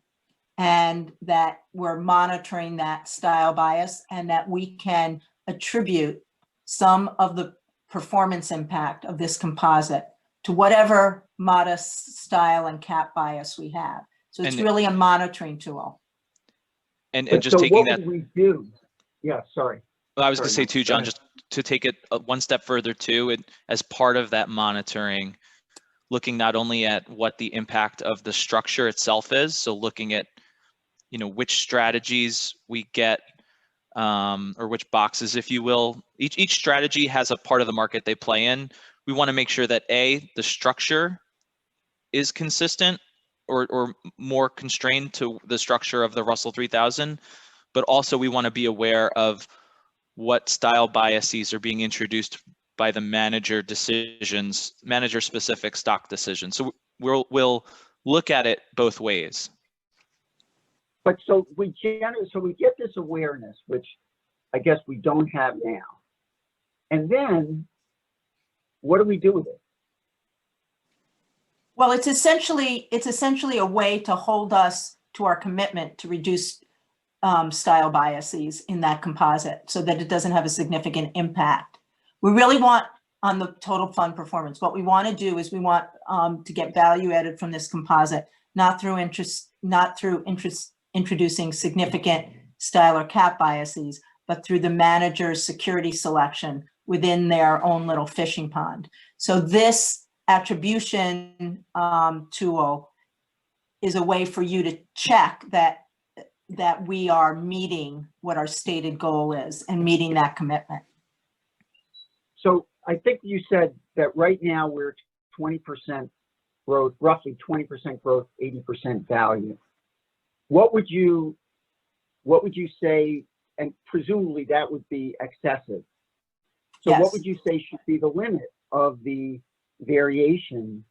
and that we're monitoring that style bias, and that we can attribute some of the performance impact of this composite to whatever modest style and cap bias we have. So it's And- really a monitoring tool. And But just so taking what that, would we do? Yeah, sorry. well, I was going to Sorry, say Mike, too, go John, ahead. just to take it one step further too, as part of that monitoring, looking not only at what the impact of the structure itself is, so looking at, which strategies we get, or which boxes, if you will. Each strategy has a part of the market they play in. We want to make sure that the structure is consistent or more constrained to the structure of the Russell 3000, but also we want to be aware of what style biases are being introduced by the manager decisions, manager specific stock decisions. So we'll look at it both ways. But so we get this awareness, which I guess we don't have now. And then what do we do with it? Well, it's essentially a way to hold us to our commitment to reduce style biases in that composite so that it doesn't have a significant impact. We really want on the total fund performance. What we want to do is we want to get value added from this composite, not through introducing significant style or cap biases, but through the manager's security selection within their own little fishing pond. So this attribution tool is a way for you to check that we are meeting what our stated goal is and meeting that commitment. So I think you said that right now we're 20% growth, roughly 20% growth, 80% value. What would you say, and presumably that would be excessive. So Yes. What would you say should be the limit of the variation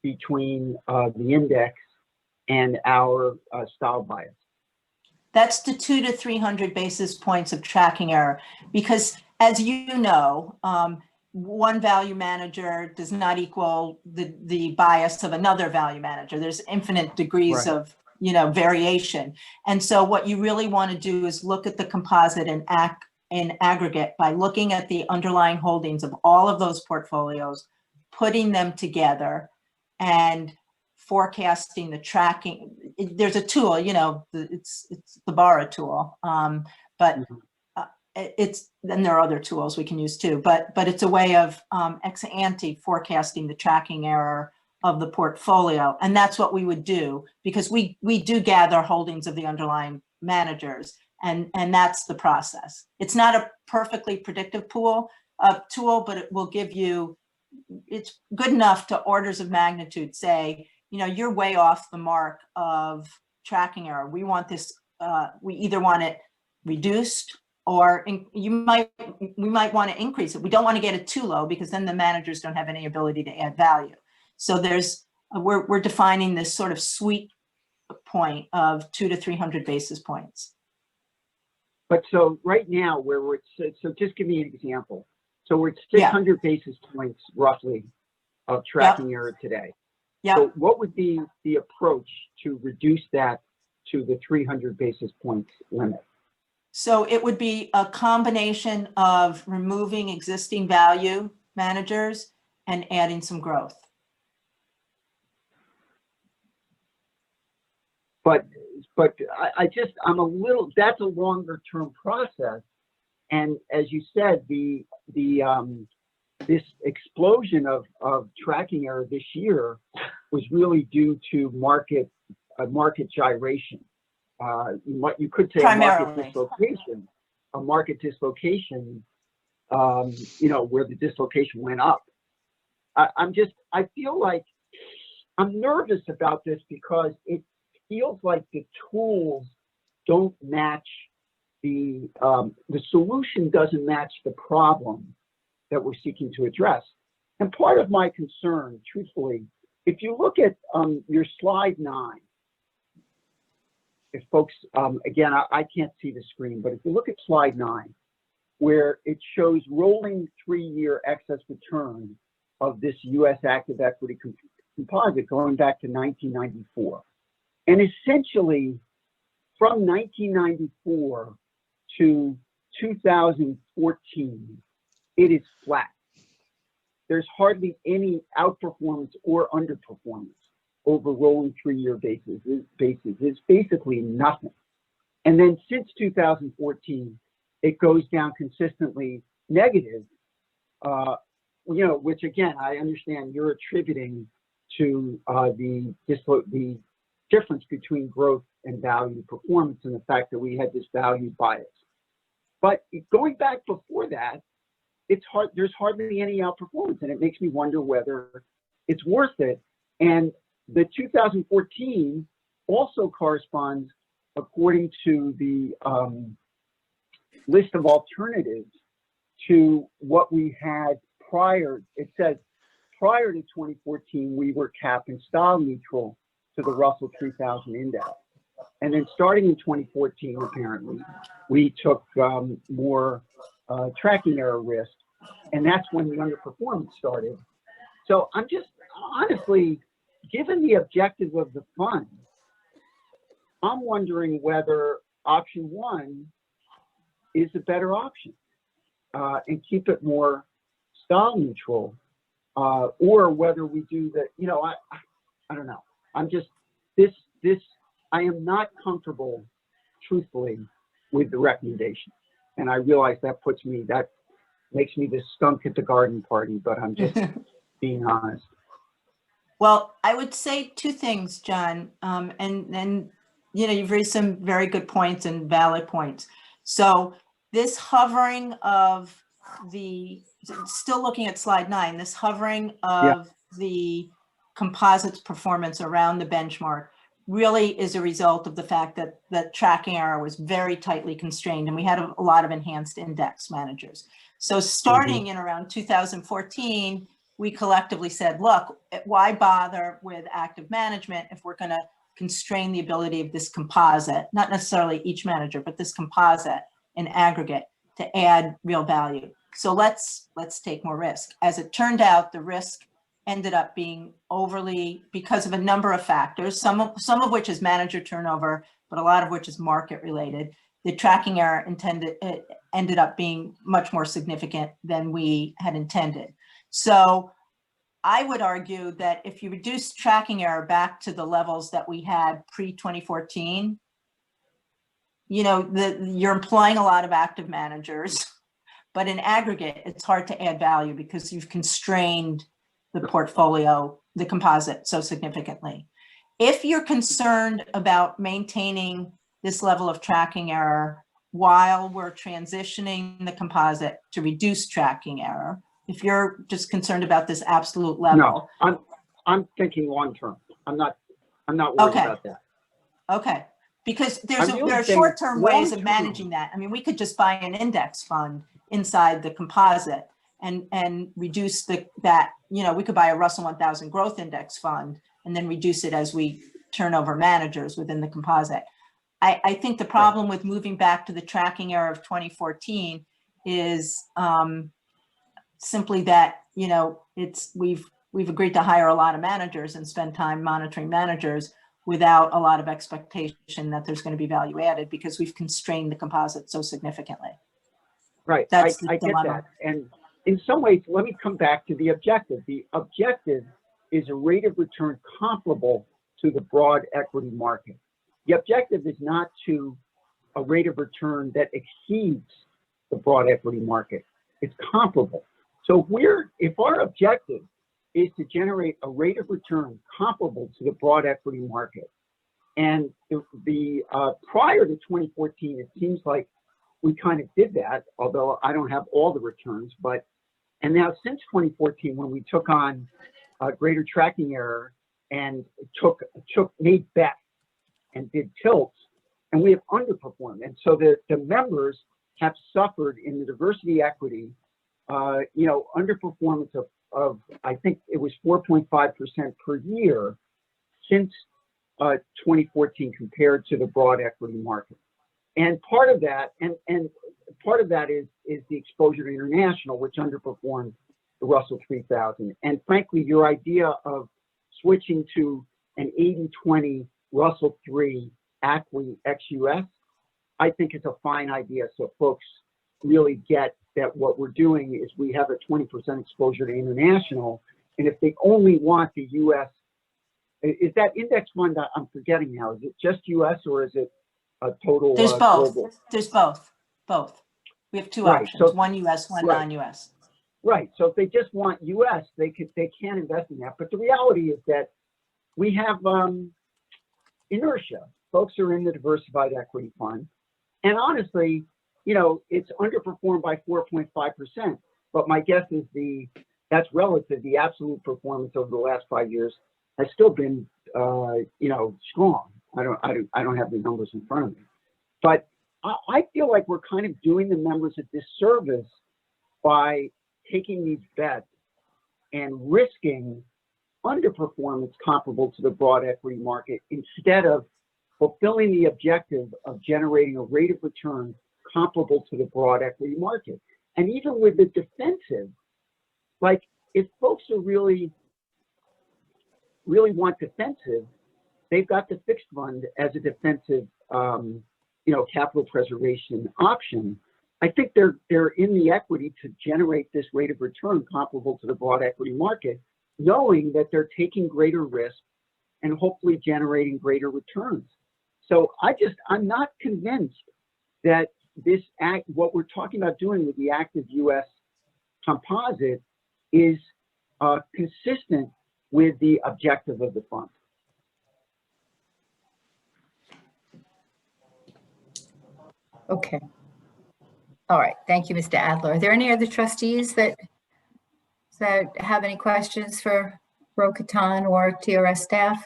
between the index and our style bias? That's the 200 to 300 basis points of tracking error, because as you know, one value manager does not equal the bias of another value manager. There's infinite degrees Right. of variation. And so what you really want to do is look at the composite and act in aggregate by looking at the underlying holdings of all of those portfolios, putting them together and forecasting the tracking. There's a tool, it's the Barra tool, but then there are other tools we can use too, but it's a way of ex ante forecasting the tracking error of the portfolio. And that's what we would do, because we do gather holdings of the underlying managers, and that's the process. It's not a perfectly predictive tool, but it will give you, it's good enough to orders of magnitude say, you're way off the mark of tracking error. We want this, we either want it reduced or we might want to increase it. We don't want to get it too low because then the managers don't have any ability to add value. So we're defining this sort of sweet point of 200 to 300 basis points. But so right now where we're, so just give me an example. So we're at 600 basis points roughly of tracking error today. Yeah. So what would be the approach to reduce that to the 300 basis points limit? So it would be a combination of removing existing value managers and adding some growth. But I'm a little, that's a longer term process. And as you said, this explosion of tracking error this year was really due to market gyration. What you could say Primarily. a market dislocation, where the dislocation went up. I feel like I'm nervous about this because it feels like the tools don't match the solution doesn't match the problem that we're seeking to address. And part of my concern, truthfully, if you look at your slide 9, if folks, again, I can't see the screen, but if you look at slide 9, where it shows rolling 3-year excess return of this U.S. active equity composite going back to 1994. And essentially, from 1994 to 2014, it is flat. there's hardly any outperformance or underperformance over rolling 3-year basis. It's basically nothing. And then since 2014, it goes down consistently negative, which again, I understand you're attributing to the difference between growth and value performance and the fact that we had this value bias. But going back before that, there's hardly any outperformance, and it makes me wonder whether it's worth it. And the 2014 also corresponds, according to the list of alternatives, to what we had prior. It says prior to 2014, we were cap and style neutral to the Russell 3000 index. And then starting in 2014, apparently, we took more tracking error risk, and that's when the underperformance started. So I'm just, honestly, given the objective of the fund, I'm wondering whether option one is a better option and keep it more style neutral, or whether we do the, I don't know. I'm just, I am not comfortable, truthfully, with the recommendation. And I realize that makes me the skunk at the garden party, but I'm just being honest. Well, I would say two things, John, and you've raised some very good points and valid points. So this hovering of still looking at slide 9, this hovering of the composites performance around the benchmark really is a result of the fact that the tracking error was very tightly constrained, and we had a lot of enhanced index managers. So starting in around 2014, we collectively said, look, why bother with active management if we're going to constrain the ability of this composite, not necessarily each manager, but this composite in aggregate, to add real value. So let's take more risk. As it turned out, the risk ended up being overly, because of a number of factors, some of which is manager turnover, but a lot of which is market related. The tracking error ended up being much more significant than we had intended. So I would argue that if you reduce tracking error back to the levels that we had pre-2014, you're employing a lot of active managers, but in aggregate, it's hard to add value because you've constrained the portfolio, the composite, so significantly. If you're concerned about maintaining this level of tracking error while we're transitioning the composite to reduce tracking error, if you're just concerned about this absolute level. No, I'm thinking long term. I'm not worried about that. Okay, because there are short-term ways of managing that. I mean, we could just buy an index fund inside the composite and reduce that. We could buy a Russell 1000 growth index fund and then reduce it as we turn over managers within the composite. I think the problem with moving back to the tracking error of 2014 is simply that we've agreed to hire a lot of managers and spend time monitoring managers without a lot of expectation that there's going to be value added because we've constrained the composite so significantly. Right, That's I get that. And in some ways, let me come back to the objective. The objective is a rate of return comparable to the broad equity market. The objective is not to a rate of return that exceeds the broad equity market. It's comparable. So if our objective is to generate a rate of return comparable to the broad equity market, and prior to 2014, it seems like we kind of did that, although I don't have all the returns, and now since 2014, when we took on greater tracking error and made bets and did tilts, and we have underperformed. And so the members have suffered in the diversity equity, underperformance of I think it was 4.5% per year since 2014 compared to the broad equity market. And part of that, and part of that is the exposure to international, which underperformed the Russell 3000. And frankly, your idea of switching to an 80-20 Russell 3 ACWI ex-US, I think is a fine idea. So folks really get that what we're doing is we have a 20% exposure to international, and if they only want the U.S., is that index fund, I'm forgetting now, is it just U.S. or is it a total There's both. global? There's both. We have two Right, options, so- one US, one right. non-US. Right, so if they just want U.S., they can invest in that. But the reality is that we have inertia. Folks are in the diversified equity fund. And honestly, you know, it's underperformed by 4.5%. But my guess is that's relative. The absolute performance over the last 5 years has still been, you know, strong. I don't have the numbers in front of me. But I feel like we're kind of doing the members a disservice by taking these bets and risking underperformance comparable to the broad equity market instead of fulfilling the objective of generating a rate of return comparable to the broad equity market. And even with the defensive, like if folks are really want defensive, they've got the fixed fund as a defensive, you know, capital preservation option. I think they're in the equity to generate this rate of return comparable to the broad equity market, knowing that they're taking greater risk and hopefully generating greater returns. So I'm not convinced that what we're talking about doing with the active U.S. composite is consistent with the objective of the fund. Okay. All right. Thank you, Mr. Adler. Are there any other trustees that have any questions for Rokatan or TRS staff?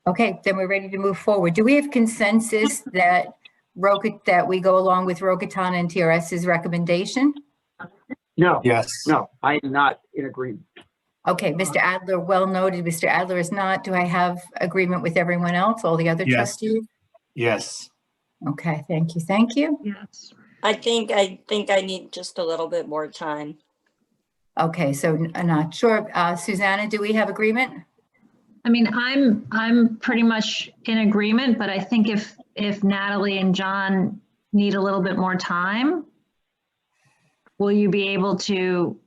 Okay, then we're ready to move forward. Do we have consensus that we go along with Rokatan and TRS's recommendation? No. Yes. No, I am not in agreement. Okay, Mr. Adler, well noted. Mr. Adler is not. Do I have agreement with everyone else, all the other Yes. trustees? Yes. Okay, thank you. Thank you. Yes. I think I need just a little bit more time. Okay, so I'm not sure. Susanna, do we have agreement? I mean, I'm pretty much in agreement, but I think if Natalie and John need a little bit more time, will you be able to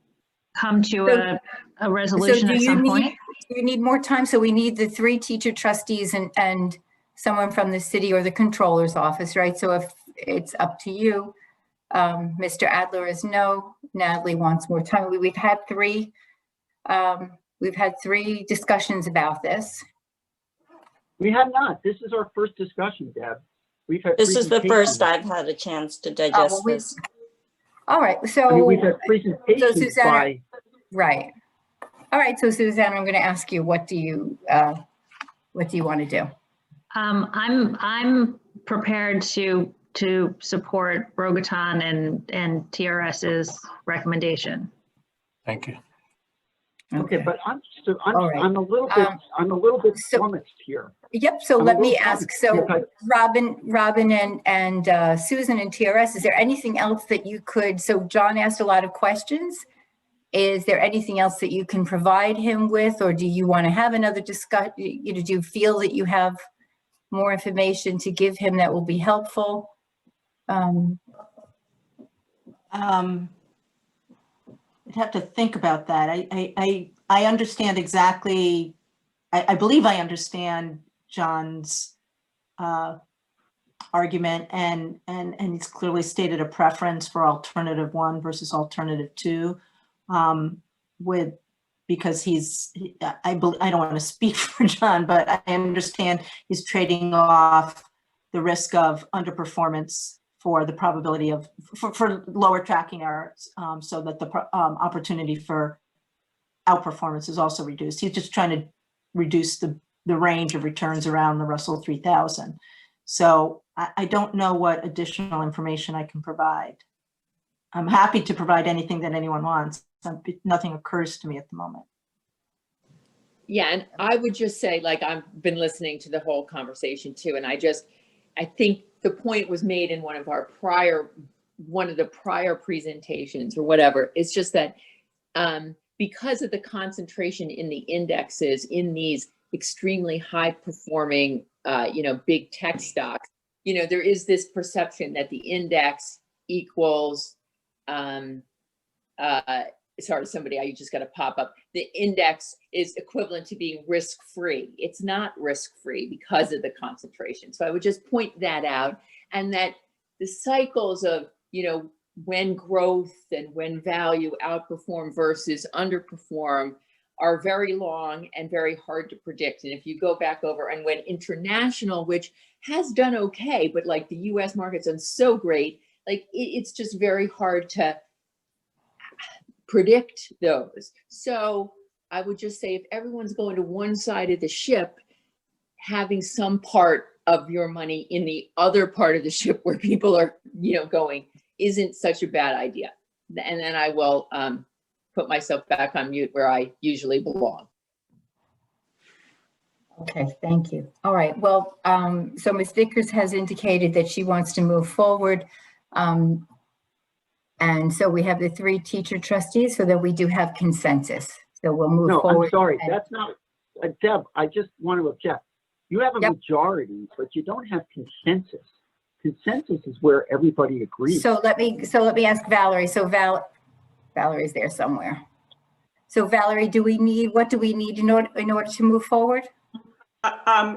come to a resolution at some point? Do you need more time? So we need the 3 teacher trustees and someone from the city or the controller's office, right? So if it's up to you, Mr. Adler is no, Natalie wants more time. We've had 3 discussions about this. We have not. This is our first discussion, Deb. We've had This is the first presentations. I've had a chance to digest this. All right, so. I mean, we've had presentations Susanna, by. right. All right, so Susanna, I'm going to ask you, what do you want to do? I'm prepared to support Rokatan and TRS's recommendation. Thank you. Okay, but I'm All right. a little bit flummoxed here. Yep, so I'm a let me little ask, flummoxed so Robin and Susan and TRS, is there anything else that you could, so John asked a lot of questions. Is there anything else that you can provide him with, or do you want to have another discussion? You know, do you feel that you have more information to give him that will be helpful? I'd have to think about that. I understand exactly, I believe I understand John's argument, and he's clearly stated a preference for alternative 1 versus alternative 2, because I don't want to speak for John, but I understand he's trading off the risk of underperformance for the probability of for lower tracking errors, so that the opportunity for outperformance is also reduced. He's just trying to reduce the range of returns around the Russell 3000. So I don't know what additional information I can provide. I'm happy to provide anything that anyone wants. Nothing occurs to me at the moment. Yeah, and I would just say, like, I've been listening to the whole conversation too, and I think the point was made in one of the prior presentations or whatever. It's just that because of the concentration in the indexes in these extremely high performing, big tech stocks, there is this perception that the index equals, sorry, somebody, I just got to pop up. The index is equivalent to being risk-free. It's not risk-free because of the concentration. So I would just point that out, and that the cycles of, when growth and when value outperform versus underperform are very long and very hard to predict. And if you go back over, and when international, which has done okay, but like the US market's done so great, like it's just very hard to predict those. So I would just say, if everyone's going to one side of the ship, having some part of your money in the other part of the ship where people are, going isn't such a bad idea. And then I will put myself back on mute where I usually belong. Okay, thank you. All right, well, so Ms. Vickers has indicated that she wants to move forward. And so we have the 3 teacher trustees, so that we do have consensus. So we'll move No, forward. I'm sorry, and- that's not, Deb, I just want to object. You have a Yep. majority, but you don't have consensus. Consensus is where everybody agrees. So let me ask Valerie. So Valerie's there somewhere. So Valerie, what do we need in order to move forward?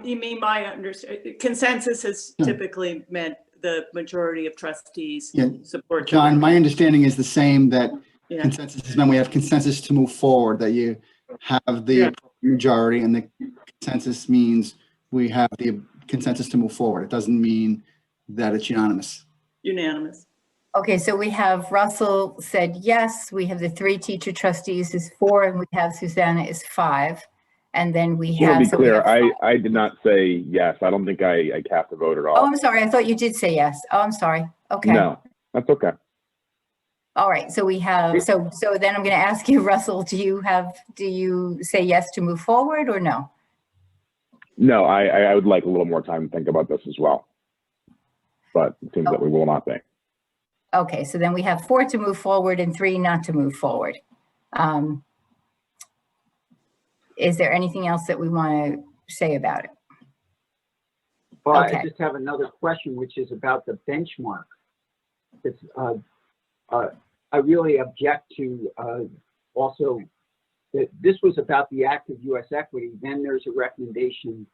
You mean my understanding? Consensus has typically meant the majority of trustees support. John, my understanding is the same, that Yeah. consensus is when we have consensus to move forward, that you have the majority, and the consensus means we have the consensus to move forward. It doesn't mean that it's unanimous. Unanimous. Okay, so we have Russell said yes. We have the 3 teacher trustees is 4, and we have Susanna is 5. And then we I have. want to be clear, five. I did not say yes. I don't think I cast a vote at all. Oh, I'm sorry. I thought you did say yes. Oh, I'm sorry. Okay. No, that's okay. All right. So we have, so then I'm going to ask you, Russell, do you say yes to move forward or no? No, I would like a little more time to think about this as well. But it seems that we will not be. Okay. So then we have 4 to move forward and 3 not to move forward. Is there anything else that we want to say about it? Well, Okay. I just have another question, which is about the benchmark. It's, I really object to also that this was about the active U.S. equity. Then there's a recommendation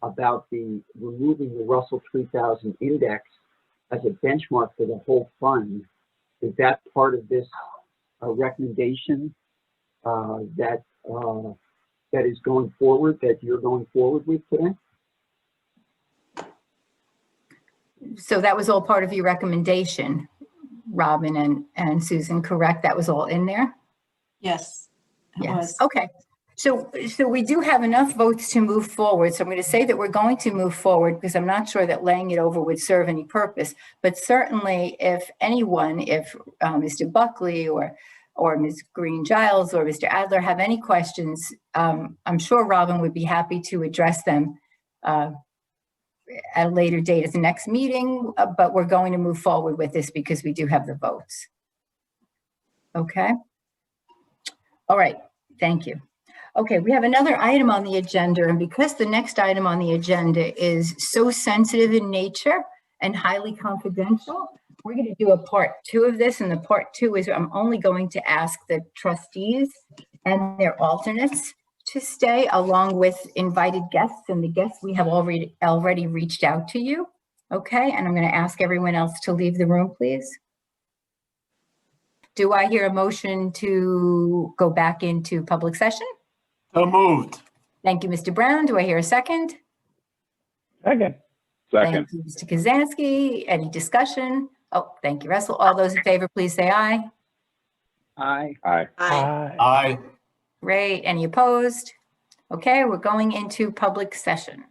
about removing the Russell 3000 index as a benchmark for the whole fund. Is that part of this recommendation that is going forward, that you're going forward with today? So that was all part of your recommendation, Robin and Susan, correct? That was all in there? Yes, it Yes. was. Okay. So we do have enough votes to move forward. So I'm going to say that we're going to move forward because I'm not sure that laying it over would serve any purpose. But certainly if anyone, if Mr. Buckley or Ms. Green-Giles or Mr. Adler have any questions, I'm sure Robin would be happy to address them at a later date at the next meeting, but we're going to move forward with this because we do have the votes. Okay. All right. Thank you. Okay, we have another item on the agenda, and because the next item on the agenda is so sensitive in nature and highly confidential, we're going to do a part 2 of this, and the part 2 is I'm only going to ask the trustees and their alternates to stay along with invited guests, and the guests we have already reached out to you. Okay, and I'm going to ask everyone else to leave the room, please. Do I hear a motion to go back into public session? So moved. Thank you, Mr. Brown. Do I hear a second? Second. Second. Thank you, Mr. Kazansky. Any discussion? Oh, thank you, Russell. All those in favor, please say aye. Aye. Aye. Aye. Great. Any opposed? Okay, we're going into public session.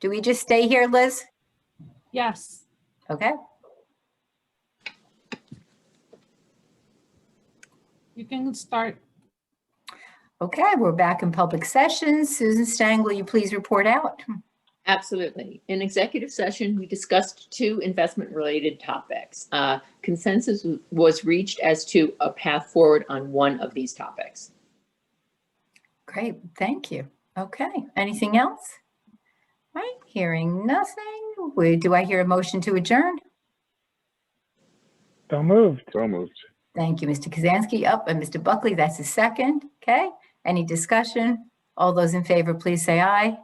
Do we just stay here, Liz? Yes. Okay. You can start. Okay, we're back in public session. Susan Stang, will you please report out? Absolutely. In executive session, we discussed 2 investment-related topics. Consensus was reached as to a path forward on one of these topics. Great, thank you. Okay, anything else? All right, hearing nothing. Do I hear a motion to adjourn? So moved. So moved. Thank you, Mr. Kazansky. Up, and Mr. Buckley, that's a second. Okay, any discussion? All those in favor, please say aye.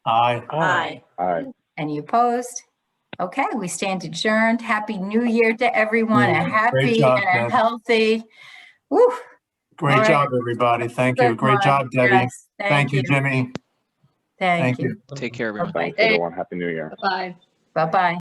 Aye. Aye. Aye. Any opposed? Okay, we stand adjourned. Happy New Year to everyone. A Yeah, great happy job, and a Deb. healthy. Woo. Great All right. job, everybody. Thank you. Good Great one. job, Debbie. Yes, Thank you, Jimmy. Thank Thank you. Take care, everyone. Bye-bye. Thanks, everyone. Happy New Year. Bye. Bye-bye.